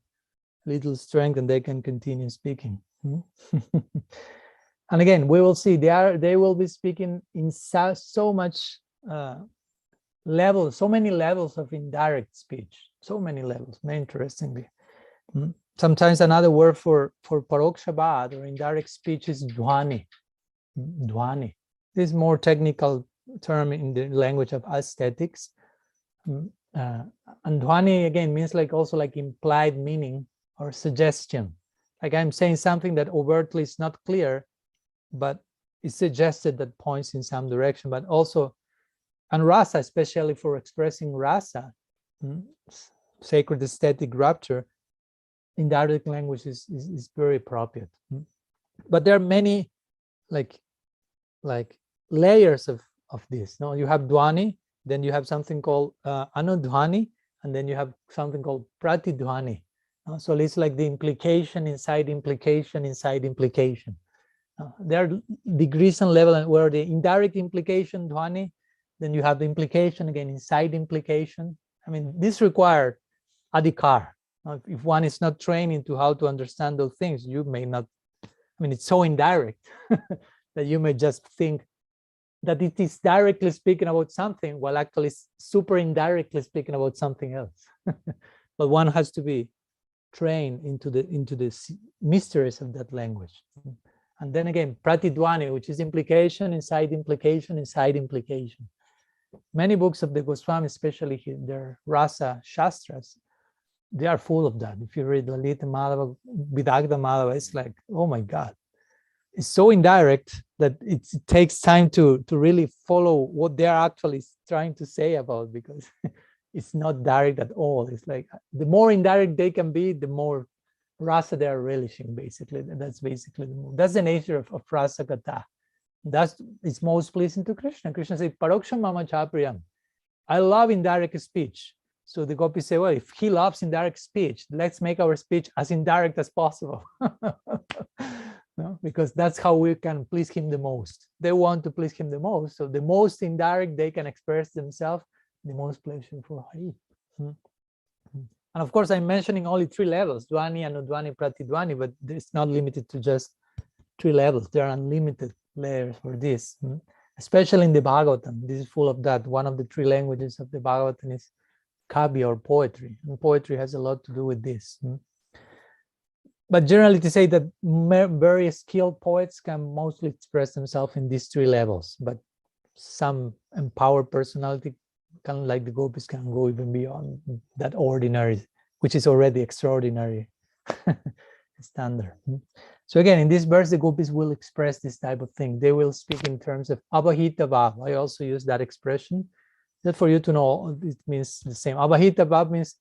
little strength and they can continue speaking. And again, we will see they will be speaking in so much levels, so many levels of indirect speech, so many levels. Very interestingly, sometimes another word for paroksha bad or indirect speech is dhvani. Dhvani. This is more technical term in the language of aesthetics. And dhvani again means like also like implied meaning or suggestion. Like I'm saying something that overtly is not clear, but it's suggested that points in some direction. But also, and rasa, especially for expressing rasa, sacred aesthetic rapture, indirect language is very appropriate. But there are many like layers of this. No, you have dhvani, then you have something called anudhvani, and then you have something called pratidhvani. So it's like the implication inside implication inside implication. There are degrees and level where the indirect implication dhvani, then you have the implication again inside implication. I mean, this required adhikar. If one is not trained into how to understand those things, you may not. I mean, it's so indirect that you may just think that it is directly speaking about something, while actually super indirectly speaking about something else. But one has to be trained into the mysteries of that language. And then again, pratidhvani, which is implication inside implication inside implication. Many books of the Goswami, especially their rasa shastras, they are full of that. If you read Lalita Madhava, Vidagdha Madhava, it's like, oh my God. It's so indirect that it takes time to really follow what they're actually trying to say about, because it's not direct at all. It's like the more indirect they can be, the more rasa they are relishing, basically. That's basically that's the nature of rasa kata. It's most pleasing to Krishna. Krishna says, Paroksha mama chapriyam. I love indirect speech. So the gopis say, well, if he loves indirect speech, let's make our speech as indirect as possible. No? Because that's how we can please him the most. They want to please him the most. So the most indirect they can express themselves, the most pleasure for Hari. And of course, I'm mentioning only 3 levels, dhvani, anudhvani, pratidhvani, but it's not limited to just 3 levels. There are unlimited layers for this, especially in the Bhagavatam. This is full of that. One of the 3 languages of the Bhagavatam is Kavya or poetry, and poetry has a lot to do with this. But generally, to say that very skilled poets can mostly express themselves in these 3 levels, but some empowered personality, kind of like the gopis, can go even beyond that ordinary, which is already extraordinary standard. So again, in this verse, the gopis will express this type of thing. They will speak in terms of abhahita bhav. I also use that expression. That for you to know, it means the same. Abhahita bhav means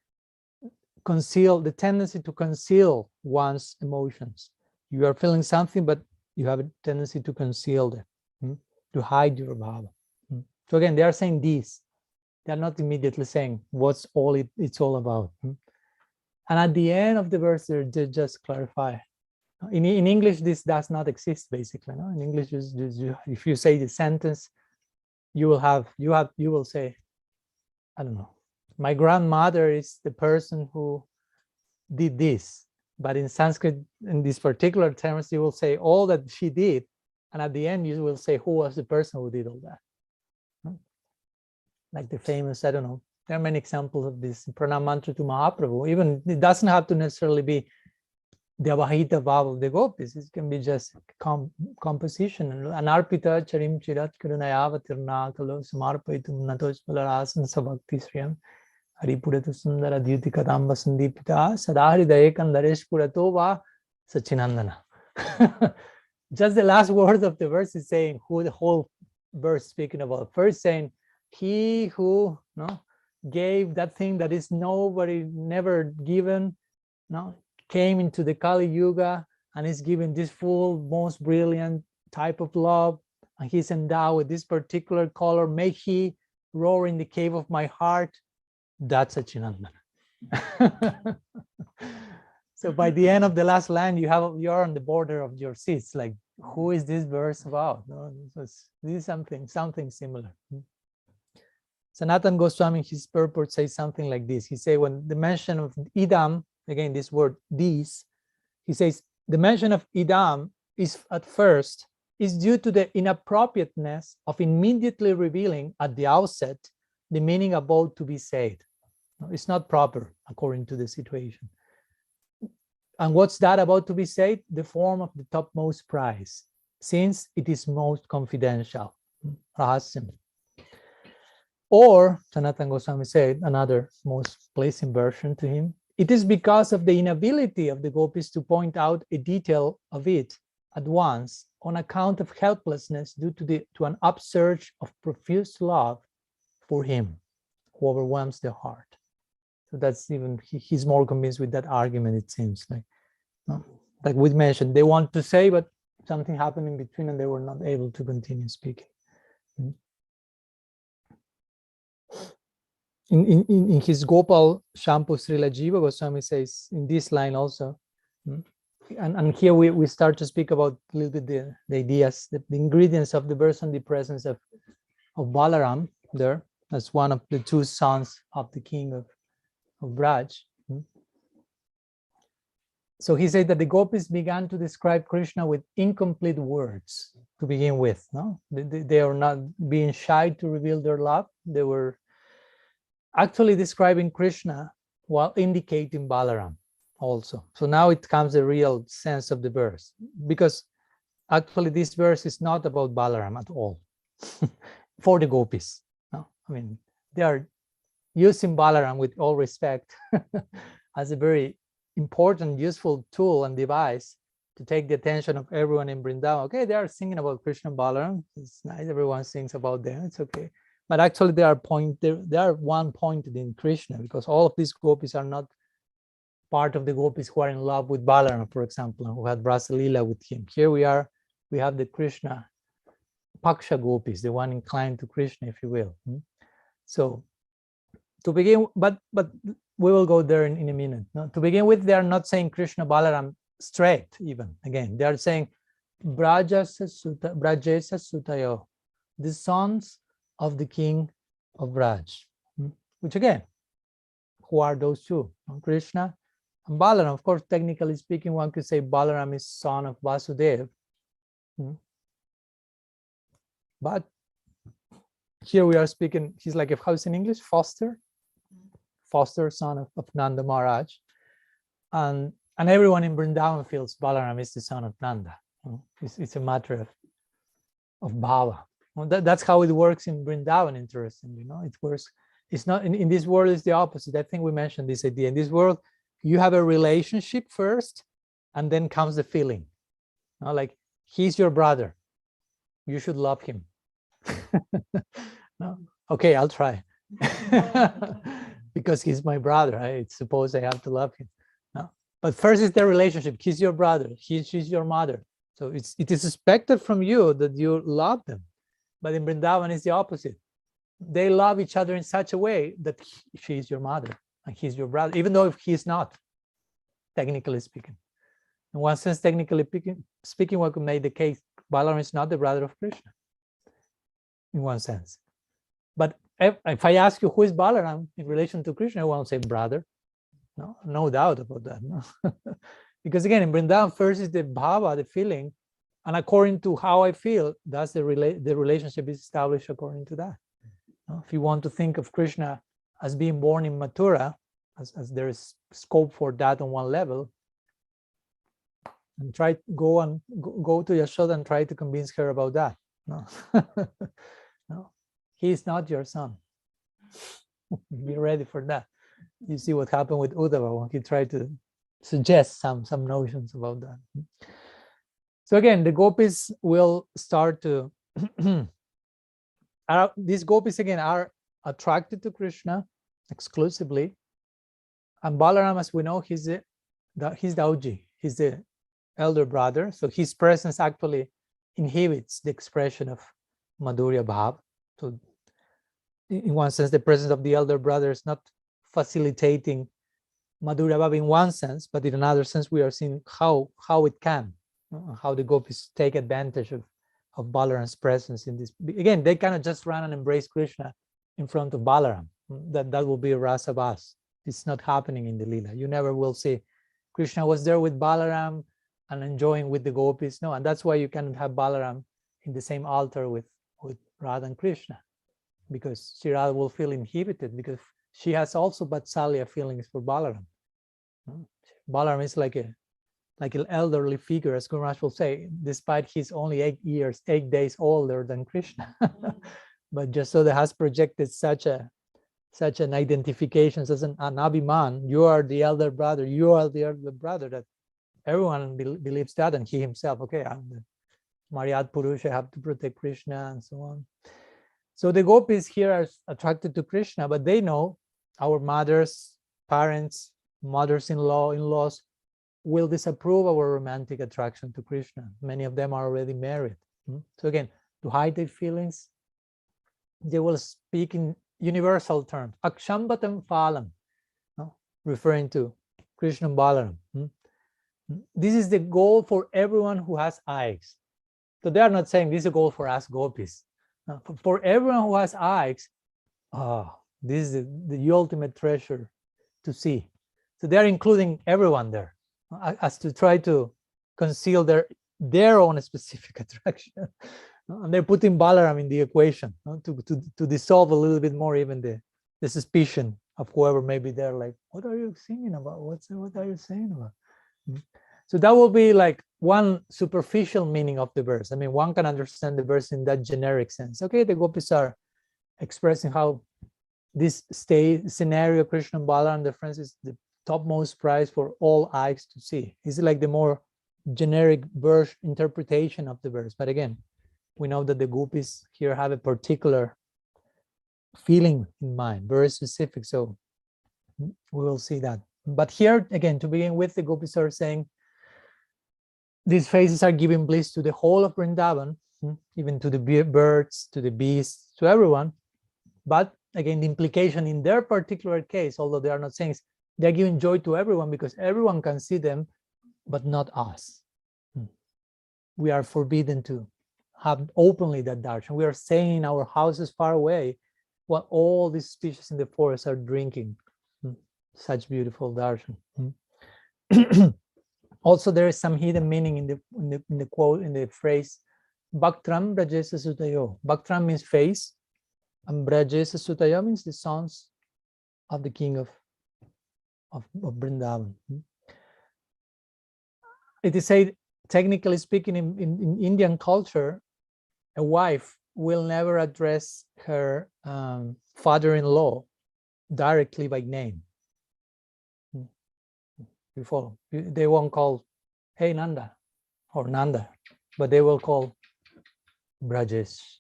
conceal, the tendency to conceal one's emotions. You are feeling something, but you have a tendency to conceal them, to hide your bhava. So again, they are saying this. They are not immediately saying what's all it's all about. And at the end of the verse, they just clarify. In English, this does not exist, basically. No? In English, if you say the sentence, you will say, I don't know, my grandmother is the person who did this. But in Sanskrit, in these particular terms, you will say all that she did. And at the end, you will say who was the person who did all that. like the famous, I don't know, there are many examples of this pranam mantra to Mahaprabhu. Even it doesn't have to necessarily be the Avahita Vav of the gopis. It can be just composition. And Anarpita charim chirat karunayavatirna kalo samarpaitum natos palarasan sabhakti sriyam haripuratu sundara dhyuti kadamba sandipita sadahri dayekan daresh purato va sachinandana. Just the last words of the verse is saying who the whole verse speaking about. First saying, he who gave that thing that is nobody never given, came into the Kali Yuga and is given this full, most brilliant type of love, and he's endowed with this particular color. May he roar in the cave of my heart. That's Sachinandana. So by the end of the last line, you're on the border of your seats. Like, who is this verse about? This is something similar. Sanatan Goswami, his purport says something like this. He says, when the mention of idam, again, this word, these, he says, the mention of idam is at first is due to the inappropriateness of immediately revealing at the outset the meaning about to be said. It's not proper according to the situation. And what's that about to be said? The form of the topmost prize, since it is most confidential. Rahasyam. Or, Sanatan Goswami said, another most pleasing version to him, it is because of the inability of the gopis to point out a detail of it at once on account of helplessness due to an upsurge of profuse love for him who overwhelms the heart. So that's even, he's more convinced with that argument, it seems like. Like we mentioned, they want to say, but something happened in between and they were not able to continue speaking. In his Gopal Shampu Srila Jiva Goswami says in this line also, and here we start to speak about a little bit the ideas, the ingredients of the verse on the presence of Balaram there, as one of the two sons of the king of Braj. So he said that the gopis began to describe Krishna with incomplete words to begin with. They are not being shy to reveal their love. They were actually describing Krishna while indicating Balaram also. So now it comes the real sense of the verse, because actually this verse is not about Balaram at all for the gopis. I mean, they are using Balaram, with all respect, as a very important, useful tool and device to take the attention of everyone in Vrindavan. Okay, they are singing about Krishna and Balaram. It's nice, everyone sings about them, it's okay. But actually they are one pointed in Krishna, because all of these gopis are not part of the gopis who are in love with Balaram, for example, and who had Rasa Leela with him. Here we have the Krishna Paksha gopis, the one inclined to Krishna, if you will. So to begin, but we will go there in a minute. To begin with, they are not saying Krishna Balaram straight, even. Again, they are saying Brajesa Sutayo, the sons of the king of Braj. Which again, who are those two? Krishna and Balaram. Of course, technically speaking, one could say Balaram is son of Vasudeva. But here we are speaking, he's like, how's in English? Foster son of Nanda Maharaj. And everyone in Vrindavan feels Balaram is the son of Nanda. It's a matter of bhava. That's how it works in Vrindavan, interestingly. It works. It's not in this world, it's the opposite. I think we mentioned this idea. In this world, you have a relationship first, and then comes the feeling. Like, he's your brother. You should love him. No? Okay, I'll try. Because he's my brother. I suppose I have to love him. No? But first is the relationship. He's your brother. She's your mother. So it is expected from you that you love them. But in Vrindavan, it's the opposite. They love each other in such a way that she is your mother and he's your brother, even though he's not, technically speaking. In one sense, technically speaking, one could make the case Balaram is not the brother of Krishna, in one sense. But if I ask you who is Balaram in relation to Krishna, I won't say brother. No doubt about that. No? Because again, in Vrindavan, first is the bhava, the feeling, and according to how I feel, that's the relationship is established according to that. If you want to think of Krishna as being born in Mathura, as there is scope for that on one level, and try to go to Yashoda and try to convince her about that. No, no, he is not your son. Be ready for that. You see what happened with Uddhava when he tried to suggest some notions about that. So again, the gopis will start to these gopis again are attracted to Krishna exclusively, and Balaram, as we know, he's the Dauji, he's the elder brother, so his presence actually inhibits the expression of Madhurya Bhav. So in one sense, the presence of the elder brother is not facilitating Madhurya Bhav in one sense, but in another sense, we are seeing how it can, how the gopis take advantage of Balaram's presence in this. Again, they cannot just run and embrace Krishna in front of Balaram. That will be a rasa bas. It's not happening in the Leela. You never will see Krishna was there with Balaram and enjoying with the gopis. No, and that's why you cannot have Balaram in the same altar with Radha and Krishna, because Sri Radha will feel inhibited because she has also Vatsalya feelings for Balaram. Balaram is like an elderly figure, as Guru Maharaj will say, despite he's only 8 days older than Krishna. But Jasoda has projected such an identification as an abhiman. You are the elder brother, that everyone believes that, and he himself, okay, I'm the Maryad Purusha, I have to protect Krishna, and so on. So the gopis here are attracted to Krishna, but they know our mothers, parents, mothers-in-law, in-laws will disapprove our romantic attraction to Krishna. Many of them are already married. So again, to hide their feelings, they will speak in universal terms, akshambatam phalam, referring to Krishna and Balaram. This is the goal for everyone who has eyes. So they are not saying this is a goal for us gopis. For everyone who has eyes, this is the ultimate treasure to see. So they are including everyone there, as to try to conceal their own specific attraction. And they're putting Balaram in the equation to dissolve a little bit more even the suspicion of whoever may be there, like, what are you singing about? What are you saying about? So that will be like one superficial meaning of the verse. I mean, one can understand the verse in that generic sense. Okay, the gopis are expressing how this scenario, Krishna and Balaram, the friends, is the topmost prize for all eyes to see. It's like the more generic verse interpretation of the verse. But again, we know that the gopis here have a particular feeling in mind, very specific. So we will see that. But here, again, to begin with, the gopis are saying these faces are giving bliss to the whole of Vrindavan, even to the birds, to the beasts, to everyone. But again, the implication in their particular case, although they are not saying, they're giving joy to everyone because everyone can see them, but not us. We are forbidden to have openly that darshan. We are staying in our houses far away while all these species in the forest are drinking such beautiful darshan. Also, there is some hidden meaning in the quote, in the phrase Bhaktram Brajesa Sutayo. Bhaktram means face, and Brajesa Sutayo means the sons of the king of Vrindavan. It is said, technically speaking, in Indian culture, a wife will never address her father-in-law directly by name. You follow? They won't call, hey Nanda or Nanda, but they will call Brajesh,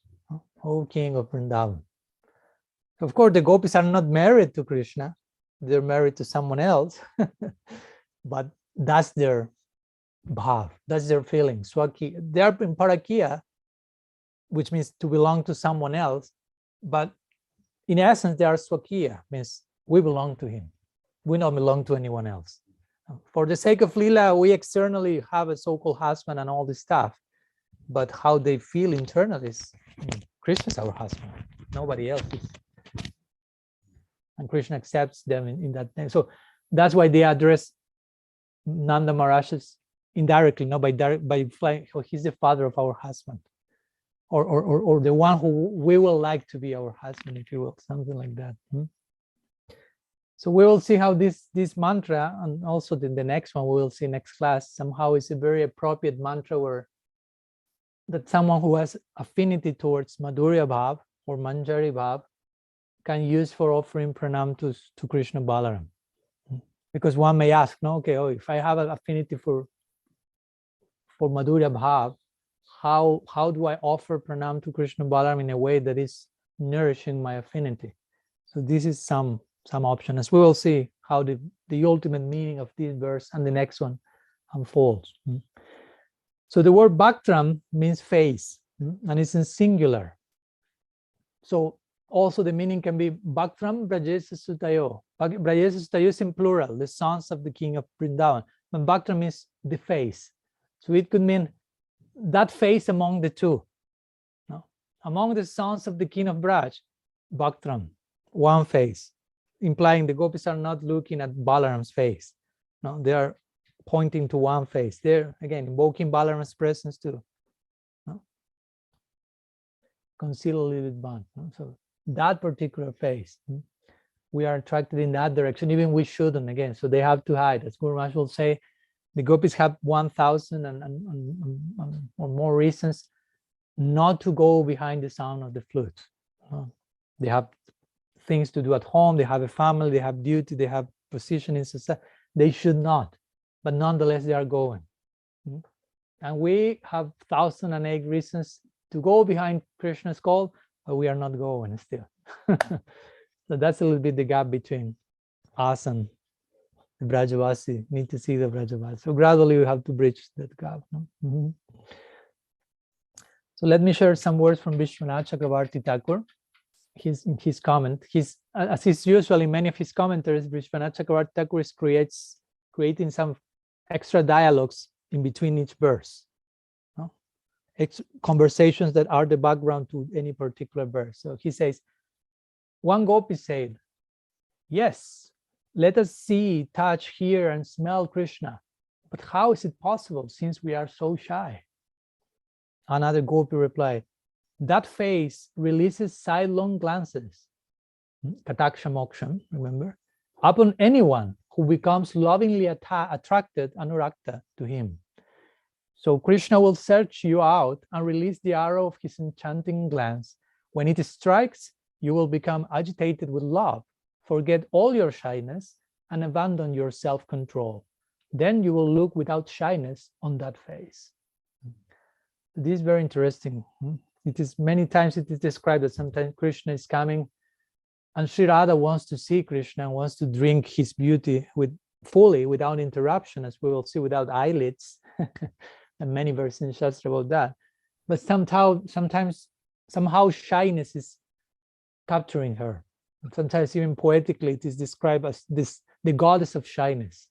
O king of Vrindavan. Of course, the gopis are not married to Krishna, they're married to someone else, but that's their bhav, that's their feeling. Swaki, they are in parakiya, which means to belong to someone else, but in essence, they are swakiya, means we belong to him. We don't belong to anyone else. For the sake of Leela, we externally have a so-called husband and all this stuff, but how they feel internally is, Krishna is our husband, nobody else is. And Krishna accepts them in that name. So that's why they address Nanda Maharaj indirectly, not by flying, oh, he's the father of our husband. or the one who we will like to be our husband, if you will, something like that. So we will see how this mantra, and also the next one we will see next class, somehow is a very appropriate mantra where that someone who has affinity towards Madhurya Bhav or Manjari Bhav can use for offering pranam to Krishna Balaram. Because one may ask, no, okay, if I have an affinity for Madhurya Bhav, how do I offer pranam to Krishna Balaram in a way that is nourishing my affinity? So this is some option, as we will see how the ultimate meaning of this verse and the next one unfolds. So the word Bhaktram means face, and it's in singular. So also the meaning can be Bhaktram Brajesa Sutayo. Brajesa Sutayo is in plural, the sons of the king of Vrindavan. But Bhaktram is the face. So it could mean that face among the two. No? Among the sons of the king of Braj, Bhaktram, one face, implying the gopis are not looking at Balaram's face. No, they are pointing to one face. They're, again, invoking Balaram's presence too. No? Conceal a little bit bond. No? So that particular face, we are attracted in that direction, even we shouldn't, again. So they have to hide. As Guru Maharaj will say, the gopis have 1,000 or more reasons not to go behind the sound of the flute. They have things to do at home, they have a family, they have duty, they have position in society. They should not, but nonetheless they are going. And we have 1,008 reasons to go behind Krishna's call, but we are not going still. So that's a little bit the gap between us and the Brajavasi. Need to see the Brajavasi. So gradually we have to bridge that gap. No? So let me share some words from Vishwanath Chakravarti Thakur. His comment. As is usual in many of his commentaries, Vishwanath Chakravarti Thakur is creating some extra dialogues in between each verse. No? Conversations that are the background to any particular verse. So he says, one gopi said, yes, let us see, touch, hear, and smell Krishna. But how is it possible since we are so shy? Another gopi replied, that face releases sidelong glances, kataksha moksham, remember, upon anyone who becomes lovingly attracted, anurakta, to him. So Krishna will search you out and release the arrow of his enchanting glance. When it strikes, you will become agitated with love, forget all your shyness, and abandon your self-control. Then you will look without shyness on that face. This is very interesting. It is many times it is described that sometimes Krishna is coming and Sri Radha wants to see Krishna and wants to drink his beauty fully without interruption, as we will see, without eyelids. And many verses in Shastra about that. But somehow shyness is capturing her. Sometimes even poetically it is described as the goddess of shyness,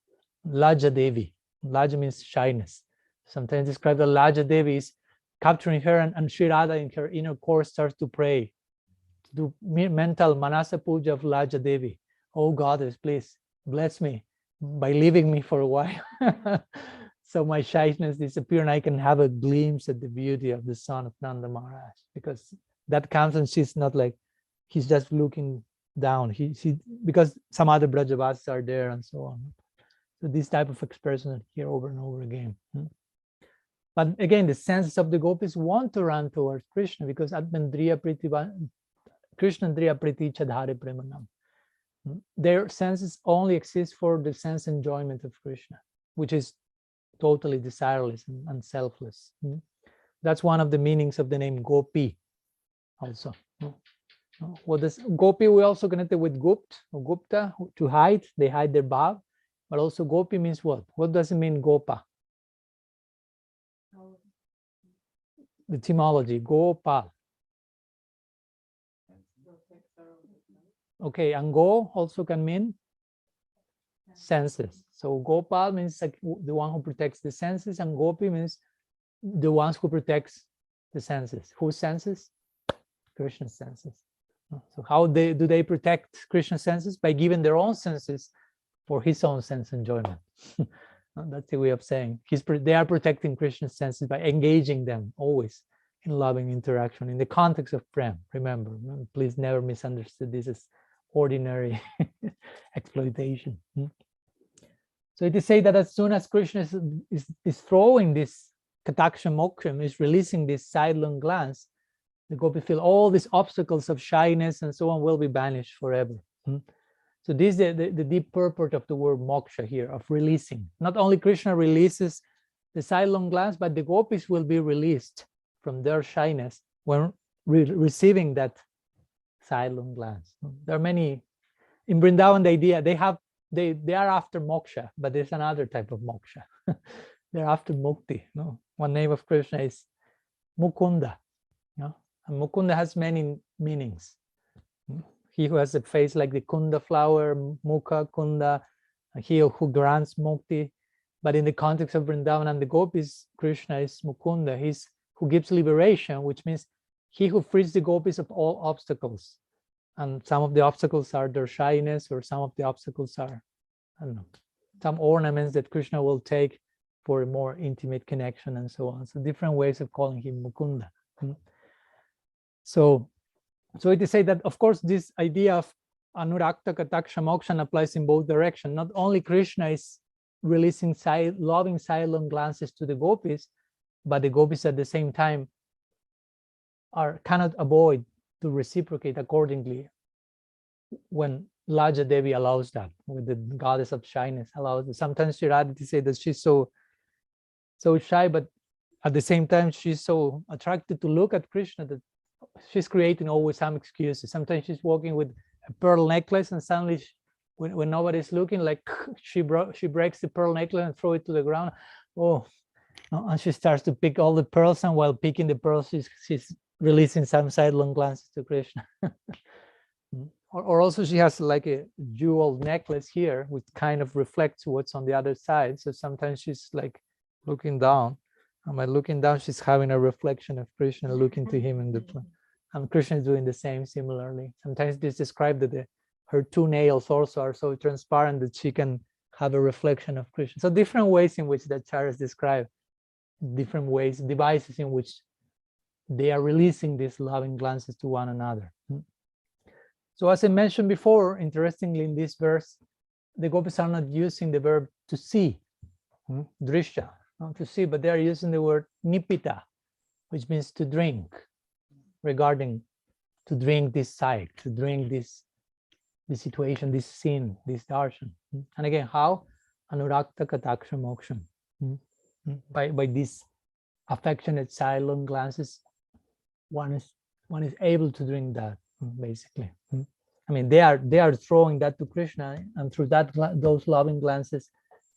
Laja Devi. Laja means shyness. Sometimes described that Laja Devi is capturing her, and Sri Radha in her inner core starts to pray, to do mental manasa puja of Laja Devi. Oh goddess, please bless me by leaving me for a while. So my shyness disappears and I can have a glimpse at the beauty of the son of Nanda Maharaj, because that comes and she's not like, he's just looking down. Because some other Brajavasis are there and so on. So this type of expression here over and over again. But again, the senses of the gopis want to run towards Krishna because Atmandriya Priti Krishnandriya Priti Chadhare Premanam. Their senses only exist for the sense enjoyment of Krishna, which is totally desireless and selfless. That's one of the meanings of the name Gopi also. What does Gopi, we also connected with Gupt or Gupta, to hide. They hide their bhav. But also Gopi means what? What does it mean Gopa? The etymology, Gopal. Okay, and Go also can mean senses. So Gopal means like the one who protects the senses, and Gopi means the ones who protects the senses. Whose senses? Krishna's senses. So how do they protect Krishna's senses? By giving their own senses for his own sense enjoyment. That's the way of saying they are protecting Krishna's senses by engaging them always in loving interaction in the context of prem. Remember, please never misunderstand this as ordinary exploitation. So it is said that as soon as Krishna is throwing this kataksha moksham, is releasing this sidelong glance, the gopis feel all these obstacles of shyness and so on will be banished forever. So this is the deep purport of the word moksha here, of releasing. Not only Krishna releases the sidelong glance, but the gopis will be released from their shyness when receiving that sidelong glance. There are many, in Vrindavan, the idea, they are after moksha, but there's another type of moksha. They're after mukti. One name of Krishna is Mukunda. And Mukunda has many meanings. He who has a face like the kunda flower, mukha, kunda, he who grants mukti. But in the context of Vrindavan and the gopis, Krishna is Mukunda. He's who gives liberation, which means he who frees the gopis of all obstacles. And some of the obstacles are their shyness, or some of the obstacles are, I don't know, some ornaments that Krishna will take for a more intimate connection and so on. So different ways of calling him Mukunda. So it is said that, of course, this idea of anurakta kataksha moksha applies in both directions. Not only Krishna is releasing loving silent glances to the gopis, but the gopis at the same time cannot avoid to reciprocate accordingly when Laja Devi allows that, when the goddess of shyness allows it. Sometimes Sri Radhiti say that she's so shy, but at the same time she's so attracted to look at Krishna that she's creating always some excuses. Sometimes she's walking with a pearl necklace, and suddenly when nobody's looking, like she breaks the pearl necklace and throw it to the ground. And she starts to pick all the pearls, and while picking the pearls, she's releasing some sidelong glances to Krishna. Or also she has like a jeweled necklace here, which kind of reflects what's on the other side. So sometimes she's like looking down, and by looking down, she's having a reflection of Krishna looking to him in the plane. And Krishna is doing the same similarly. Sometimes it's described that her two nails also are so transparent that she can have a reflection of Krishna. So different ways in which the acharyas describe, different ways, devices in which they are releasing these loving glances to one another. So as I mentioned before, interestingly in this verse, the gopis are not using the verb to see, drishya, not to see, but they are using the word nipita, which means to drink, regarding to drink this sight, to drink this situation, this scene, this darshan. And again, how? Anurakta kataksha moksham. By these affectionate silent glances, one is able to drink that, basically. I mean, they are throwing that to Krishna, and through those loving glances,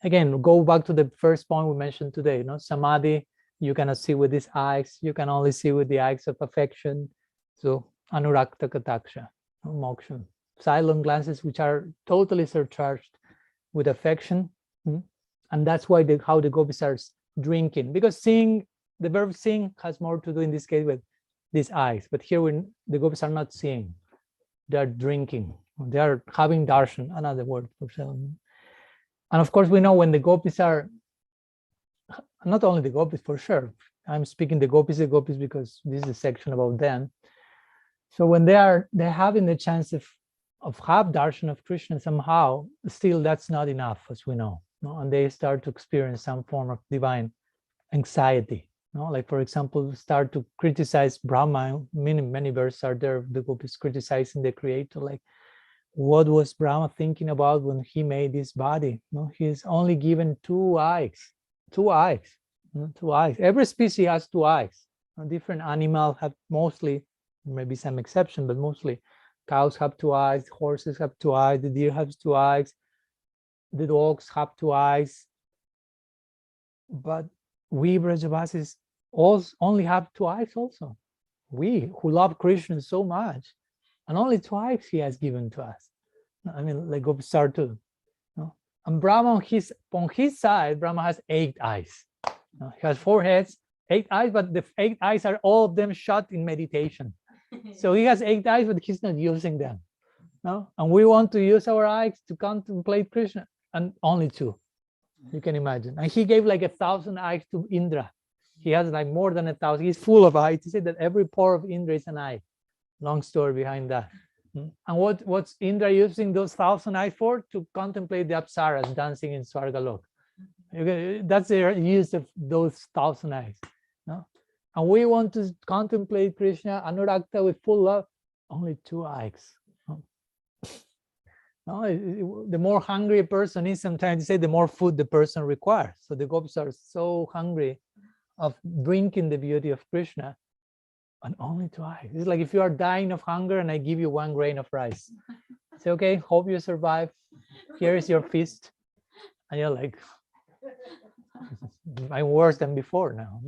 again, go back to the first point we mentioned today, samadhi, you cannot see with these eyes, you can only see with the eyes of affection. So anurakta kataksha moksha, silent glances which are totally surcharged with affection. And that's why how the gopis are drinking, because seeing, the verb seeing has more to do in this case with these eyes, but here the gopis are not seeing, they are drinking, they are having darshan, another word for selling. And of course we know when the gopis are, not only the gopis for sure, I'm speaking the gopis because this is a section about them. So when they're having the chance of have darshan of Krishna somehow, still that's not enough, as we know, and they start to experience some form of divine anxiety. Like for example, start to criticize Brahma. Many verses are there, the gopis criticizing the creator, like what was Brahma thinking about when he made this body? He's only given two eyes. Every species has two eyes. Different animals have, mostly, maybe some exception, but mostly cows have two eyes, horses have two eyes, the deer has two eyes, the dogs have two eyes. But we Brajavasis only have two eyes also. We who love Krishna so much, and only two eyes he has given to us. I mean, like go start to, and Brahma on his side, Brahma has 8 eyes. He has 4 heads, 8 eyes, but the 8 eyes are all of them shut in meditation. So he has 8 eyes, but he's not using them. And we want to use our eyes to contemplate Krishna, and only 2. You can imagine. And he gave like 1,000 eyes to Indra. He has like more than 1,000. He's full of eyes. He said that every pore of Indra is an eye. Long story behind that. And what's Indra using those 1,000 eyes for? To contemplate the Apsaras dancing in Swargalok. That's the use of those 1,000 eyes. No? And we want to contemplate Krishna, Anurakta, with full love, only 2 eyes. No, the more hungry a person is, sometimes they say the more food the person requires. So the gopis are so hungry of drinking the beauty of Krishna, and only 2 eyes. It's like if you are dying of hunger and I give you 1 grain of rice. Say, okay, hope you survive. Here is your feast. And you're like, I'm worse than before now.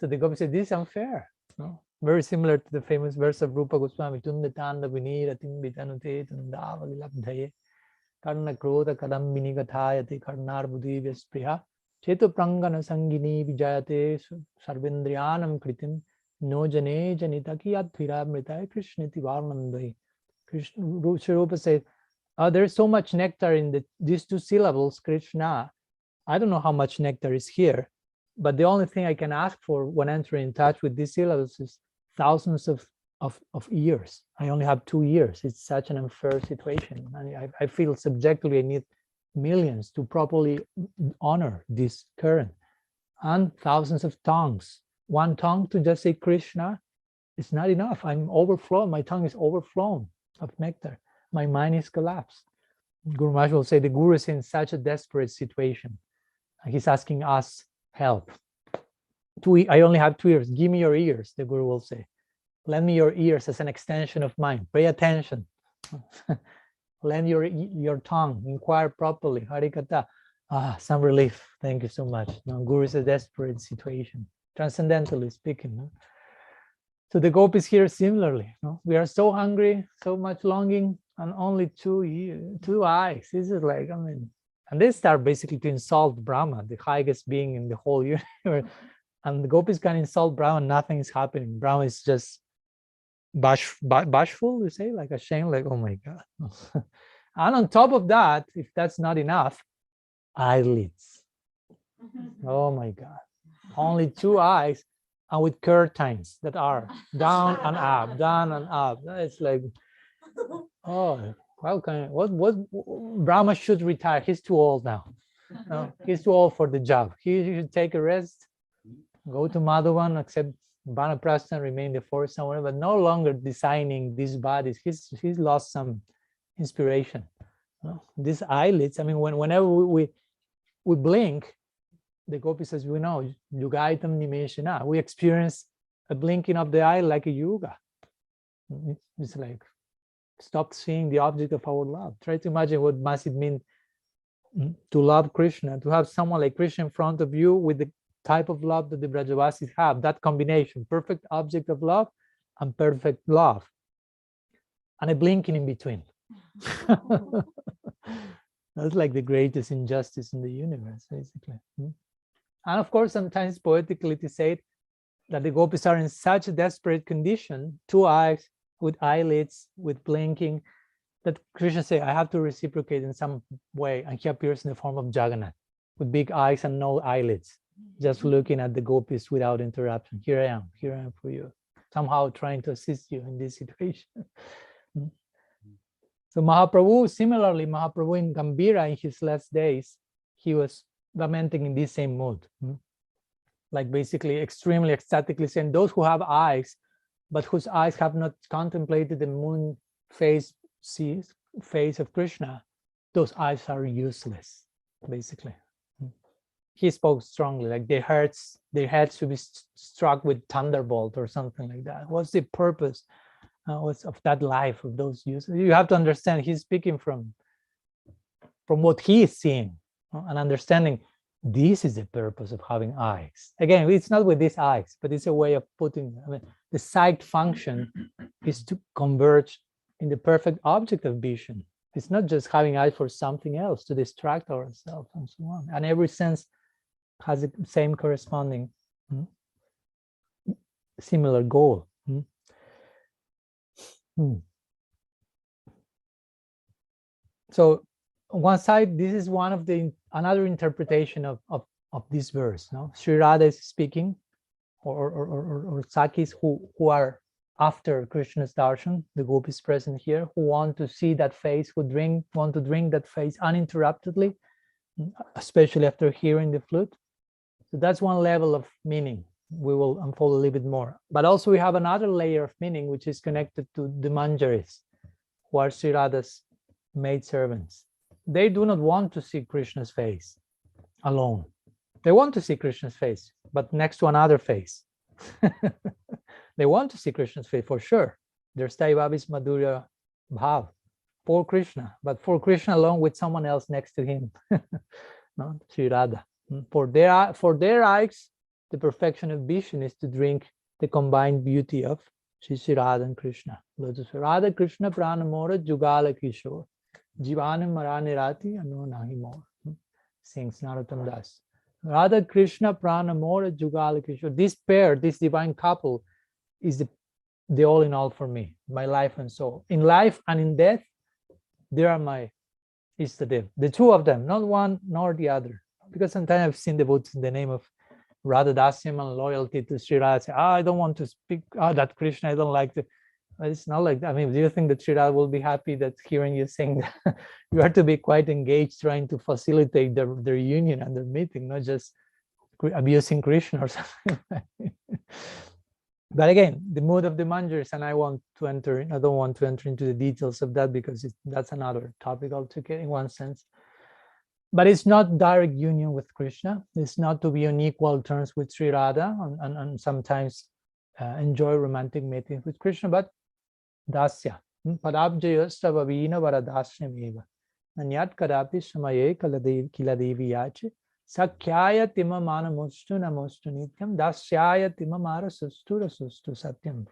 So the gopis said, this is unfair. No? Very similar to the famous verse of Rupa Goswami, Tundatanda Viniratim Vitanute Tundavavilabdhaye Karna Krodha Kadam Vinigathayate Karnar Budivya Spriha Chetu Prangana Sangini Vijayate Sarvendriyanam Kritim No Jane Janita Kiyat Phiramrita Krishniti Varnandai. Krishna Rupa said, there's so much nectar in these 2 syllables, Krishna. I don't know how much nectar is here, but the only thing I can ask for when entering in touch with these syllables is thousands of years. I only have 2 years. It's such an unfair situation. And I feel subjectively I need millions to properly honor this current. And thousands of tongues. 1 tongue to just say Krishna is not enough. I'm overflowing. My tongue is overflown of nectar. My mind is collapsed. Guru Maharaj will say the Guru is in such a desperate situation. He's asking us help. I only have 2 ears. Give me your ears, the Guru will say. Lend me your ears as an extension of mine. Pay attention. Lend your tongue. Inquire properly. Harikata. Some relief. Thank you so much. Now, Guru is a desperate situation, transcendentally speaking. No? So the gopis here similarly. No? We are so hungry, so much longing, and only 2 eyes. This is like, I mean, and they start basically to insult Brahma, the highest being in the whole universe. And the gopis can insult Brahma, nothing is happening. Brahma is just bashful, you say, like ashamed, like, oh my God. And on top of that, if that's not enough, eyelids. Oh my God. Only 2 eyes, and with curtains that are down and up, down and up. It's like, oh, what Brahma should retire. He's too old now. No, he's too old for the job. He should take a rest, go to Madhavan, accept Vanaprastha, and remain the forest somewhere, but no longer designing these bodies. He's lost some inspiration. No? These eyelids, I mean, whenever we blink, the gopis, as we know, yugaitam nimeshana, we experience a blinking of the eye like a yuga. It's like, stop seeing the object of our love. Try to imagine what must it mean to love Krishna, to have someone like Krishna in front of you with the type of love that the Brajavasis have, that combination, perfect object of love and perfect love, and a blinking in between. That's like the greatest injustice in the universe, basically. And of course, sometimes poetically to say that the gopis are in such a desperate condition, 2 eyes, with eyelids, with blinking, that Krishna say, I have to reciprocate in some way. And he appears in the form of Jagannath, with big eyes and no eyelids, just looking at the gopis without interruption. Here I am for you. Somehow trying to assist you in this situation. So Mahaprabhu, similarly, Mahaprabhu in Gambhira, in his last days, he was lamenting in this same mood. Like basically extremely ecstatically saying, those who have eyes, but whose eyes have not contemplated the moon face of Krishna, those eyes are useless, basically. He spoke strongly, like their heads should be struck with thunderbolt or something like that. What's the purpose of that life, of those uses? You have to understand, he's speaking from what he is seeing, and understanding this is the purpose of having eyes. Again, it's not with these eyes, but it's a way of putting, I mean, the sight function is to converge in the perfect object of vision. It's not just having eyes for something else to distract ourselves and so on. And every sense has the same corresponding similar goal. So on one side, this is one of the another interpretation of of this verse. No, Sri Radha is speaking, or Sakis who are after Krishna's darshan, the gopis present here, who want to see that face, who want to drink that face uninterruptedly, especially after hearing the flute. So that's one level of meaning. We will unfold a little bit more. But also we have another layer of meaning, which is connected to the manjaris, who are Sri Radha's maidservants. They do not want to see Krishna's face alone. They want to see Krishna's face, but next to another face. They want to see Krishna's face for sure. Their Sthai Bhav is Madhurya Bhav for Krishna, but for Krishna along with someone else next to him. No? Sri Radha. For their eyes, the perfection of vision is to drink the combined beauty of Sri Radha and Krishna. Radha Krishna Pranamora Jugala Kishore Jivanam Maranirati Anu Nahi More. Sings Narottam Das. Radha Krishna Pranamora Jugala Kishore. This pair, this divine couple, is the all in all for me, my life and soul. In life and in death, they are my Istadev. The two of them, not one nor the other. Because sometimes I've seen devotees in the name of Radha Dasyam and loyalty to Sri Radha say, I don't want to speak, that Krishna, I don't like to. But it's not like that. I mean, do you think that Sri Radha will be happy that hearing you sing that? You have to be quite engaged trying to facilitate their union and their meeting, not just abusing Krishna or something. But again, the mood of the manjaris, and I don't want to enter into the details of that because that's another topic altogether in one sense. But it's not direct union with Krishna. It's not to be on equal terms with Sri Radha and sometimes enjoy romantic meetings with Krishna, but dasya. Padabjaya savavina varadashyameva. Nanyat kadapi samaye kiladevi yache. Sakyaya tima manamustu namustu nityam. Dasyaya tima mara sustu rasustu satyam.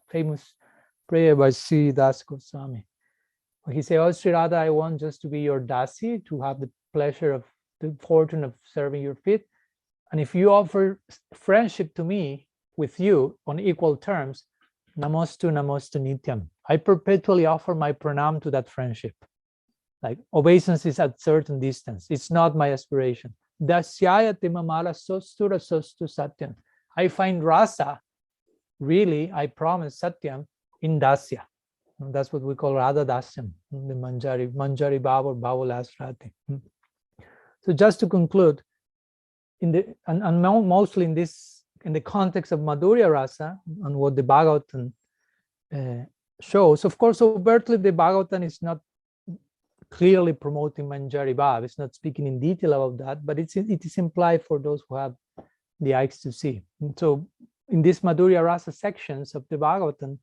Famous prayer by Sri Das Goswami. He said, oh, Sri Radha, I want just to be your dasi, to have the pleasure of the fortune of serving your feet. And if you offer friendship to me with you on equal terms, namostu nityam. I perpetually offer my pranam to that friendship. Like obeisance is at certain distance. It's not my aspiration. Dasyaya timamara sostura sostu satyam. I find rasa, really, I promise satyam, in dasya. And that's what we call Radha Dasyam, the Manjari Bhav or Bhavalas Rati. So just to conclude, mostly in the context of Madhurya Rasa and what the Bhagavatam shows, of course, overtly the Bhagavatam is not clearly promoting Manjari Bhav. It's not speaking in detail about that, but it is implied for those who have the eyes to see. And so in these Madhurya Rasa sections of the Bhagavatam,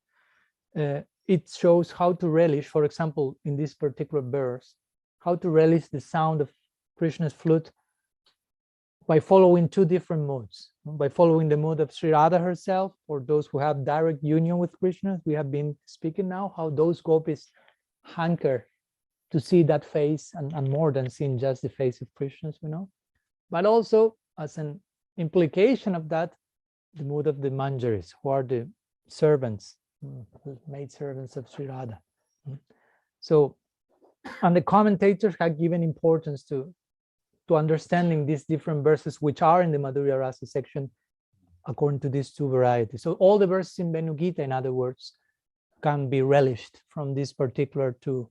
it shows how to relish, for example, in this particular verse, how to relish the sound of Krishna's flute by following two different modes. By following the mood of Sri Radha herself, or those who have direct union with Krishna. We have been speaking now how those gopis hanker to see that face and more than seeing just the face of Krishna, we know. But also, as an implication of that, the mood of the manjaris, who are the servants, the maid servants of Sri Radha. So, and the commentators have given importance to understanding these different verses which are in the Madhurya Rasa section according to these two varieties. So all the verses in Venu-gita, in other words, can be relished from this particular two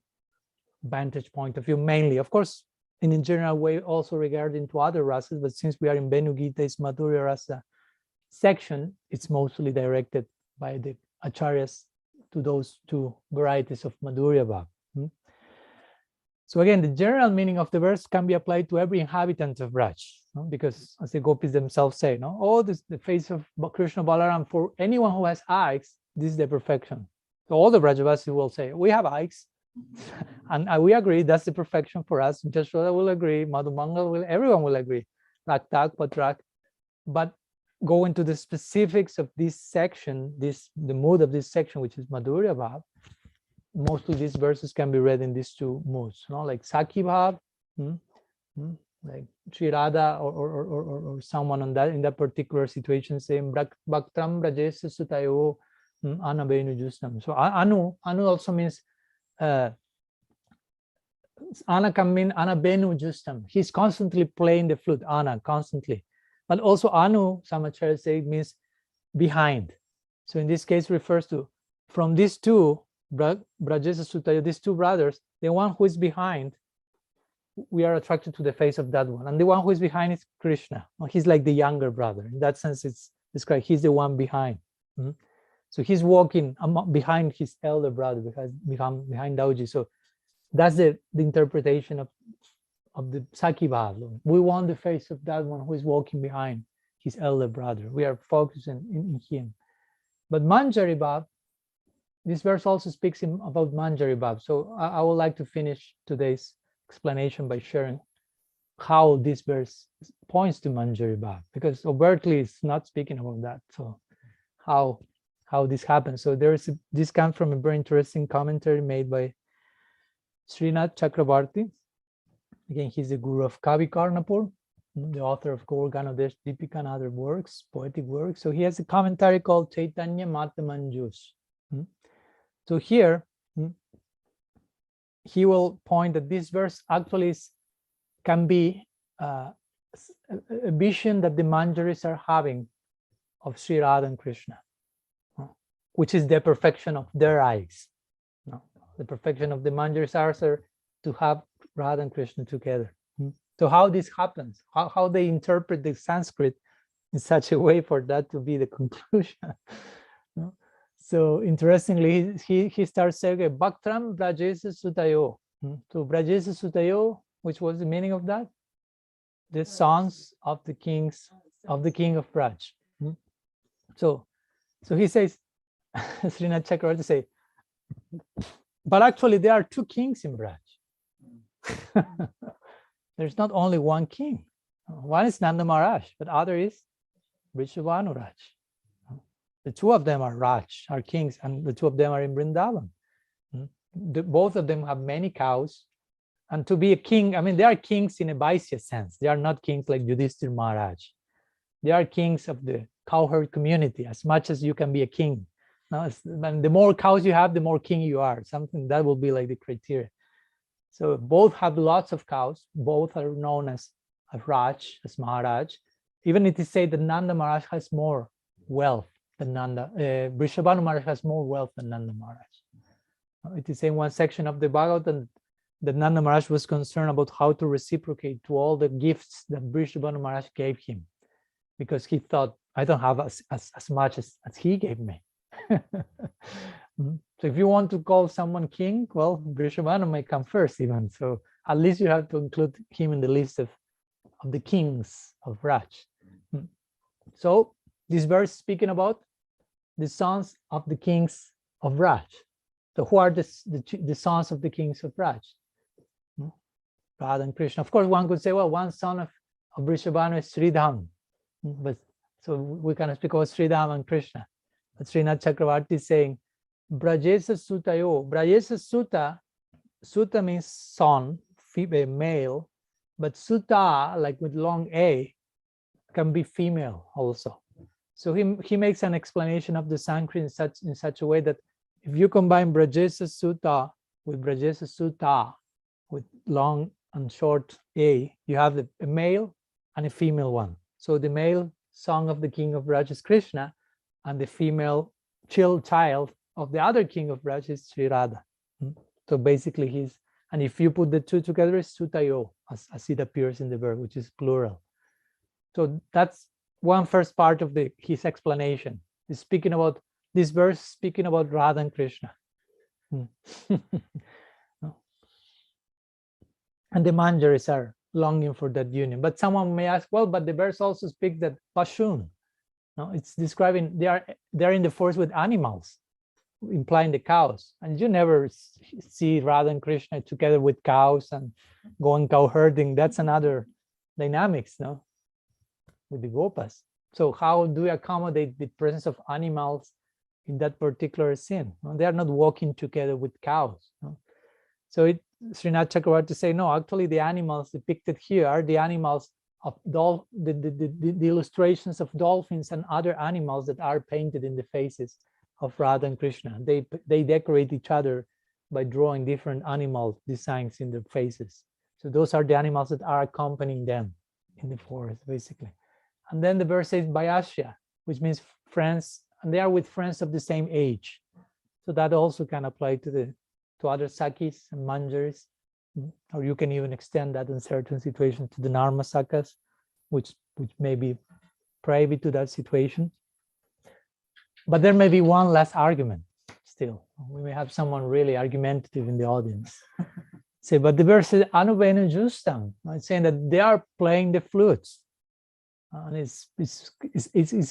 vantage point of view mainly. Of course, in a general way also regarding to other rasas, but since we are in Venu-gita's Madhurya Rasa section, it's mostly directed by the acharyas to those two varieties of Madhurya Bhav. So again, the general meaning of the verse can be applied to every inhabitant of Braj, because as the gopis themselves say, the face of Krishna Balaram, for anyone who has eyes, this is the perfection. So all the Brajavasis will say, we have eyes, and we agree that's the perfection for us. Jashoda will agree, Madhumangal will, everyone will agree, Raktak, Patrak. But go into the specifics of this section, the mood of this section, which is Madhurya Bhav, mostly these verses can be read in these two moods, like Sakhi Bhav, like Sri Radha or someone on that in that particular situation saying Bhaktram Brajesa Sutayo Ana Venu Justam. So Anu also means Ana can mean Ana Benu Justam. He's constantly playing the flute, Ana, constantly. But also Anu, some acharyas say, means behind. So in this case refers to, from these two, Brajesa Sutayo, these two brothers, the one who is behind, we are attracted to the face of that one. And the one who is behind is Krishna. He's like the younger brother. In that sense, it's described, he's the one behind. So he's walking behind his elder brother, behind Dauji. So that's the interpretation of the Saki Bhava. We want the face of that one who is walking behind his elder brother. We are focusing in him. But Manjari Bhav, this verse also speaks about Manjari Bhav. So I would like to finish today's explanation by sharing how this verse points to Manjari Bhav, because overtly it's not speaking about that. So how this happens. So this comes from a very interesting commentary made by Srinath Chakrabarti. Again, he's the guru of Kavi Karnapur, the author of Gaur-Ganodesh Deepika and other works, poetic works. So he has a commentary called Chaitanya Mata Manjus. So here, he will point that this verse actually can be a vision that the Manjaris are having of Sri Radha and Krishna, which is the perfection of their eyes. The perfection of the Manjaris are to have Radha and Krishna together. So how this happens, how they interpret the Sanskrit in such a way for that to be the conclusion. So interestingly, he starts saying, Bhaktram Brajesa Sutayo. So Brajesa Sutayo, which was the meaning of that? The sons of the kings, of the king of Braj. So he says, Srinath Chakravarti say, but actually there are two kings in Braj. There's not only one king. One is Nanda Maharaj, but other is Vrishabhanu Raj. The two of them are Raj, are kings, and the two of them are in Vrindavan. Both of them have many cows. And to be a king, I mean, they are kings in a Vaisya sense. They are not kings like Yudhishthira Maharaj. They are kings of the cowherd community, as much as you can be a king. And the more cows you have, the more king you are. Something that will be like the criteria. So both have lots of cows. Both are known as Raj, as Maharaj. Even it is said that Nanda Maharaj has more wealth than Nanda. Vrishabhanu Maharaj has more wealth than Nanda Maharaj. It is in one section of the Bhagavatam that Nanda Maharaj was concerned about how to reciprocate to all the gifts that Vrishabhanu Maharaj gave him, because he thought, I don't have as much as he gave me. So if you want to call someone king, well, Vrishabhanu may come first even. So at least you have to include him in the list of the kings of Raj. So this verse speaking about the sons of the kings of Raj. So who are the sons of the kings of Raj? Radha and Krishna. Of course, one could say, well, one son of Vrishabhanu is Sridham. But so we can speak about Sridham and Krishna. But Srinath Chakravarti is saying, Brajesa Sutayo. Brajesa Suta means son, male, but Suta, like with long A, can be female also. So he makes an explanation of the Sanskrit in such a way that if you combine Brajesa Suta with Brajesa Suta, with long and short A, you have a male and a female one. So the male song of the king of Braj is Krishna, and the female child of the other king of Braj is Sri Radha. So basically and if you put the two together, it's Sutayo, as it appears in the verb, which is plural. So that's one first part of his explanation. He's speaking about this verse, speaking about Radha and Krishna. And the Manjaris are longing for that union. But someone may ask, well, but the verse also speaks that Pashun. No, it's describing they're in the forest with animals, implying the cows. And you never see Radha and Krishna together with cows and going cow herding. That's another dynamics, no? With the Gopas. So how do we accommodate the presence of animals in that particular scene? No? They are not walking together with cows. No? So Srinath Chakravarti say, no, actually the animals depicted here are the animals of the illustrations of dolphins and other animals that are painted in the faces of Radha and Krishna. They decorate each other by drawing different animal designs in their faces. So those are the animals that are accompanying them in the forest, basically. And then the verse says Bayasya, which means friends, and they are with friends of the same age. So that also can apply to other Sakis and Manjaris, or you can even extend that in certain situations to the Narmasakas, which may be private to that situation. But there may be one last argument still. We may have someone really argumentative in the audience. Say, but the verse says Anu Venu Justam, it's saying that they are playing the flutes. And it's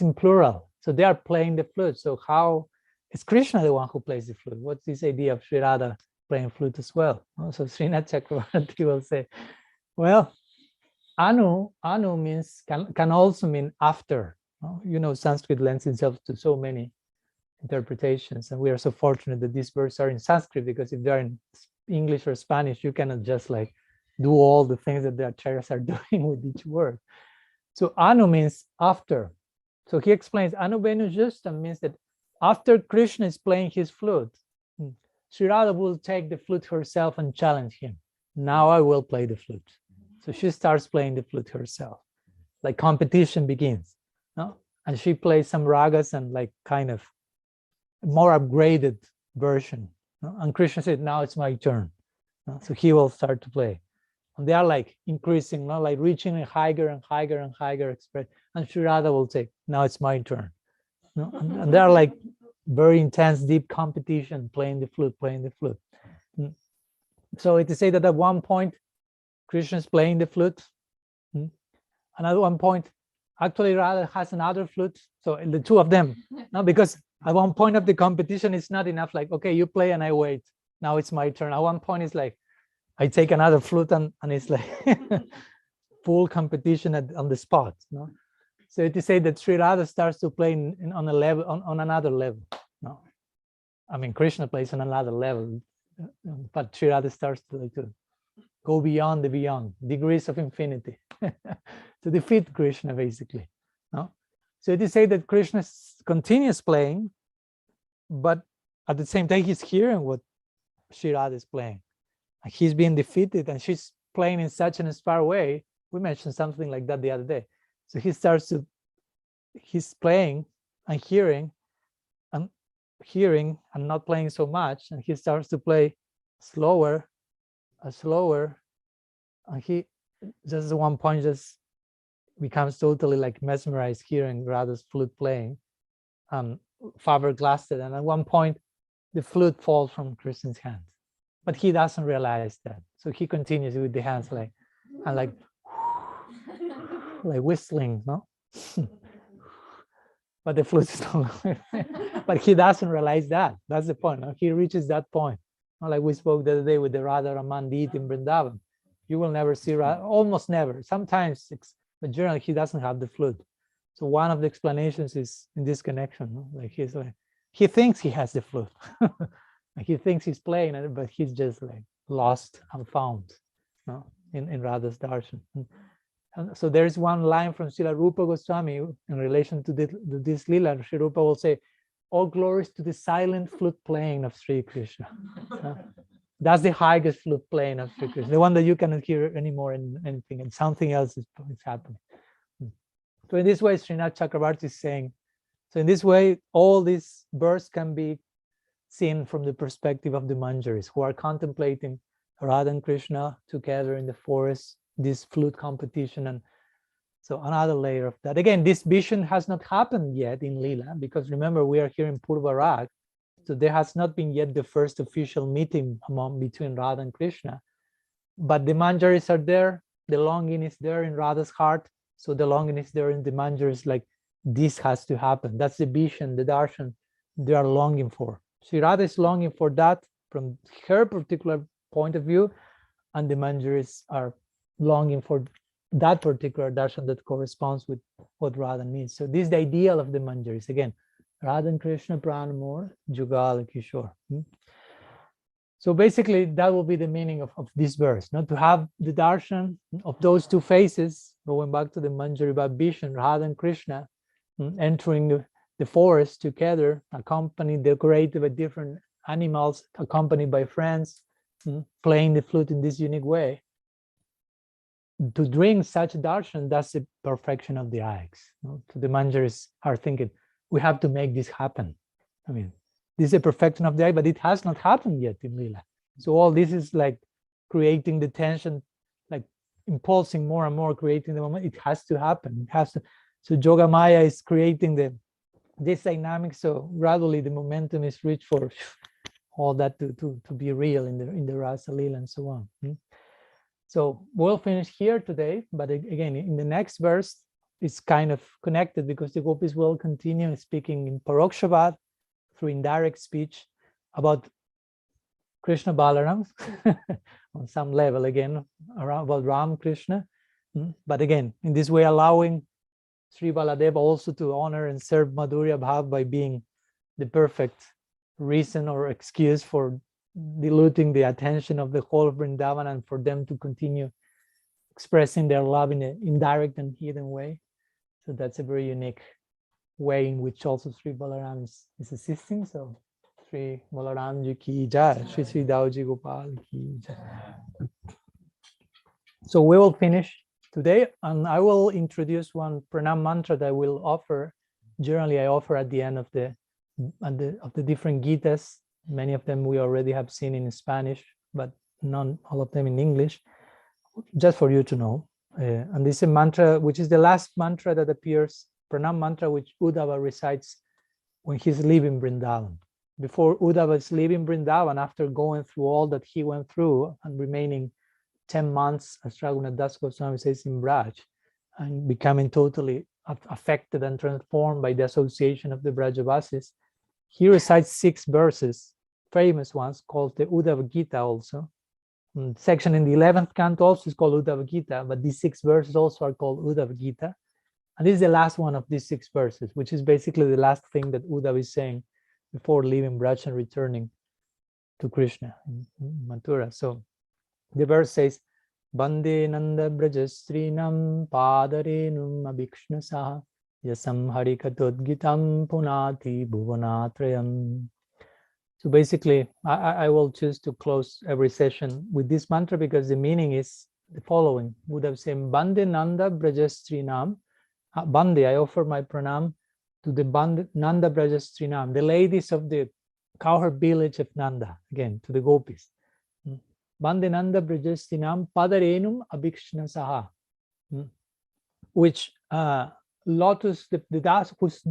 in plural. So they are playing the flute. So how is Krishna the one who plays the flute? What's this idea of Sri Radha playing flute as well? So Srinath Chakravarti will say, well, Anu means can also mean after. You know, Sanskrit lends itself to so many interpretations, and we are so fortunate that these words are in Sanskrit, because if they're in English or Spanish, you cannot just like do all the things that the acharyas are doing with each word. So Anu means after. So he explains Anu Venu Justam means that after Krishna is playing his flute, Sri Radha will take the flute herself and challenge him. Now I will play the flute. So she starts playing the flute herself. Like competition begins. No? And she plays some ragas and like kind of more upgraded version. No? And Krishna said, now it's my turn. No? So he will start to play. And they are like increasing, no? Like reaching a higher and higher and higher express. And Sri Radha will take, now it's my turn. No? And they are like very intense, deep competition, playing the flute. So it is said that at one point, Krishna is playing the flute. And at one point, actually Radha has another flute. So the two of them, no? Because at one point of the competition, it's not enough like, okay, you play and I wait. Now it's my turn. At one point, it's like, I take another flute and it's like full competition on the spot. No? So it is said that Sri Radha starts to play on a level, on another level. No, I mean Krishna plays on another level, but Sri Radha starts to go beyond the beyond, degrees of infinity, to defeat Krishna basically. No, so it is said that Krishna continues playing, but at the same time he's hearing what Sri Radha is playing. He's being defeated and she's playing in such an inspired way. We mentioned something like that the other day. So he's playing and hearing and not playing so much. And he starts to play slower and slower. And he just at one point just becomes totally like mesmerized hearing Radha's flute playing, fiberglassed. And at one point, the flute falls from Krishna's hands. But he doesn't realize that. So he continues with the hands like whistling, no? But the flute is not. But he doesn't realize that. That's the point. No? He reaches that point. Like we spoke the other day with the Radha Raman Deity in Vrindavan. You will never see Radha, almost never. Sometimes, but generally he doesn't have the flute. So one of the explanations is in this connection. No? Like he thinks he has the flute. He thinks he's playing it, but he's just like lost and found, no? in Radha's darshan. And so there's one line from Srila Rupa Goswami in relation to this lila. Sri Rupa will say, all glories to the silent flute playing of Sri Krishna. That's the highest flute playing of Sri Krishna, the one that you cannot hear anymore in anything, and something else is happening. So in this way, Srinath Chakravarti is saying, so in this way, all these births can be seen from the perspective of the Manjaris who are contemplating Radha and Krishna together in the forest, this flute competition. And so another layer of that. Again, this vision has not happened yet in Leela, because remember, we are here in Purva Rag. So there has not been yet the first official meeting between Radha and Krishna. But the Manjaris are there. The longing is there in Radha's heart. So the longing is there in the Manjaris, like this has to happen. That's the vision, the darshan they are longing for. Sri Radha is longing for that from her particular point of view, and the Manjaris are longing for that particular darshan that corresponds with what Radha needs. So this is the ideal of the Manjaris. Again, Radha and Krishna Pranamur, Jugal Kishore. So basically, that will be the meaning of this verse, not to have the darshan of those two faces, going back to the Manjari Bhav vision, Radha and Krishna entering the forest together, accompanied, decorated by different animals accompanied by friends, playing the flute in this unique way. To drink such darshan, that's the perfection of the yaks. So the manjaris are thinking, we have to make this happen. I mean, this is a perfection of the yak, but it has not happened yet in Lila. So all this is like creating the tension, like impulsing more and more, creating the moment. It has to happen. It has to. So Yoga Maya is creating this dynamic. So gradually the momentum is reached for all that to be real in the Rasa Lila and so on. So we'll finish here today, but again, in the next verse, it's kind of connected because the gopis will continue speaking in Parokshavad through indirect speech about Krishna Balaram on some level, again, around about Ram Krishna. But again, in this way, allowing Sri Baladeva also to honor and serve Madhurya Bhav by being the perfect reason or excuse for diluting the attention of the whole of Vrindavan and for them to continue expressing their love in an indirect and hidden way. So that's a very unique way in which also Sri Balaram is assisting. So Sri Balaram ji ki jai, Sri Sri Dauji Gopal ki jai. So we will finish today, and I will introduce one pranam mantra that I will offer. Generally, I offer at the end of the different gitas. Many of them we already have seen in Spanish, but not all of them in English, just for you to know. And this is a mantra, which is the last mantra that appears, pranam mantra, which Uddhava recites when he's leaving Vrindavan. Before Uddhava is leaving Vrindavan, after going through all that he went through and remaining 10 months, as Raghunath Das Goswami says, in Braj, and becoming totally affected and transformed by the association of the Brajavasis, he recites 6 verses, famous ones, called the Venu-gita also. Section in the 11th canto also is called Venu-gita, but these 6 verses also are called Venu-gita. And this is the last one of these 6 verses, which is basically the last thing that Uddhava is saying before leaving Braj and returning to Krishna in Mathura. So the verse says, Bande Nanda Brajastrinam Padarenum Abhikshnasaha Yasam Harikatodgitam Punati Bhuvanatrayam. So basically, I will choose to close every session with this mantra because the meaning is the following. Would have said, Bande Nanda Brajastrinam. Bande, I offer my pranam to the Bande Nanda Brajastrinam, the ladies of the cowherd village of Nanda, again, to the gopis. Bande Nanda Brajastrinam Padarenum Abhikshnasaha, which lotus, the das, who's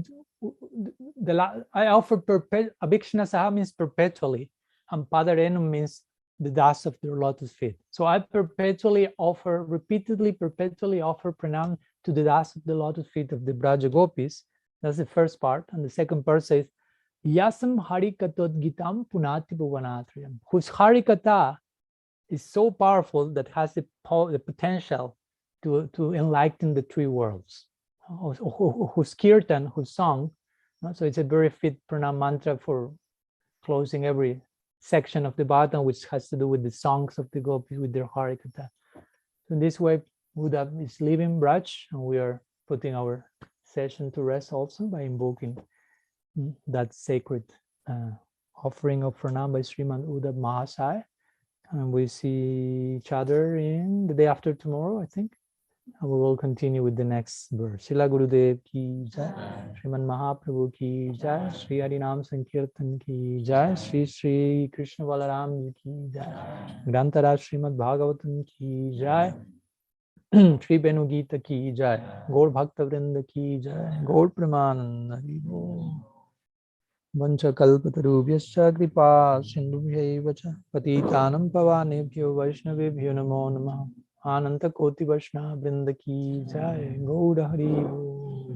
I offer Abhikshnasaha means perpetually, and Padarenum means the dust of their lotus feet. So I perpetually offer, repeatedly, perpetually offer pranam to the dust of the lotus feet of the Braja Gopis. That's the first part. And the second part says, Yasam Harikatod Gitam Punati Bhuvanatriyam, whose Harikata is so powerful that has the potential to enlighten the 3 worlds. Whose kirtan, whose song, so it's a very fit pranam mantra for closing every section of the Bhagavatam, which has to do with the songs of the gopis with their harikata. So in this way, Buddha is leaving Braj, and we are putting our session to rest also by invoking that sacred offering of pranam by Sriman Uddhav Mahasaya. And we see each other in the day after tomorrow, I think. And we will continue with the next verse. Srila Gurudev ki jai, Sriman Mahaprabhu ki jai, Sri Harinam Sankirtan ki jai, Sri Sri Krishna Balaram ki jai, Grantara Srimad Bhagavatam ki jai, Sri Venu-gita ki jai, Gaur Bhakta Vrinda ki jai, Gaur Pramananda Haribo. Vancha kalpatarubhyascha kripa sindhubhyaiva cha patitanam pavanebhyo vaishnavebhyo namo namah. Ananta Koti Vaishnava Vrinda ki jai, Gaura Hari Bo.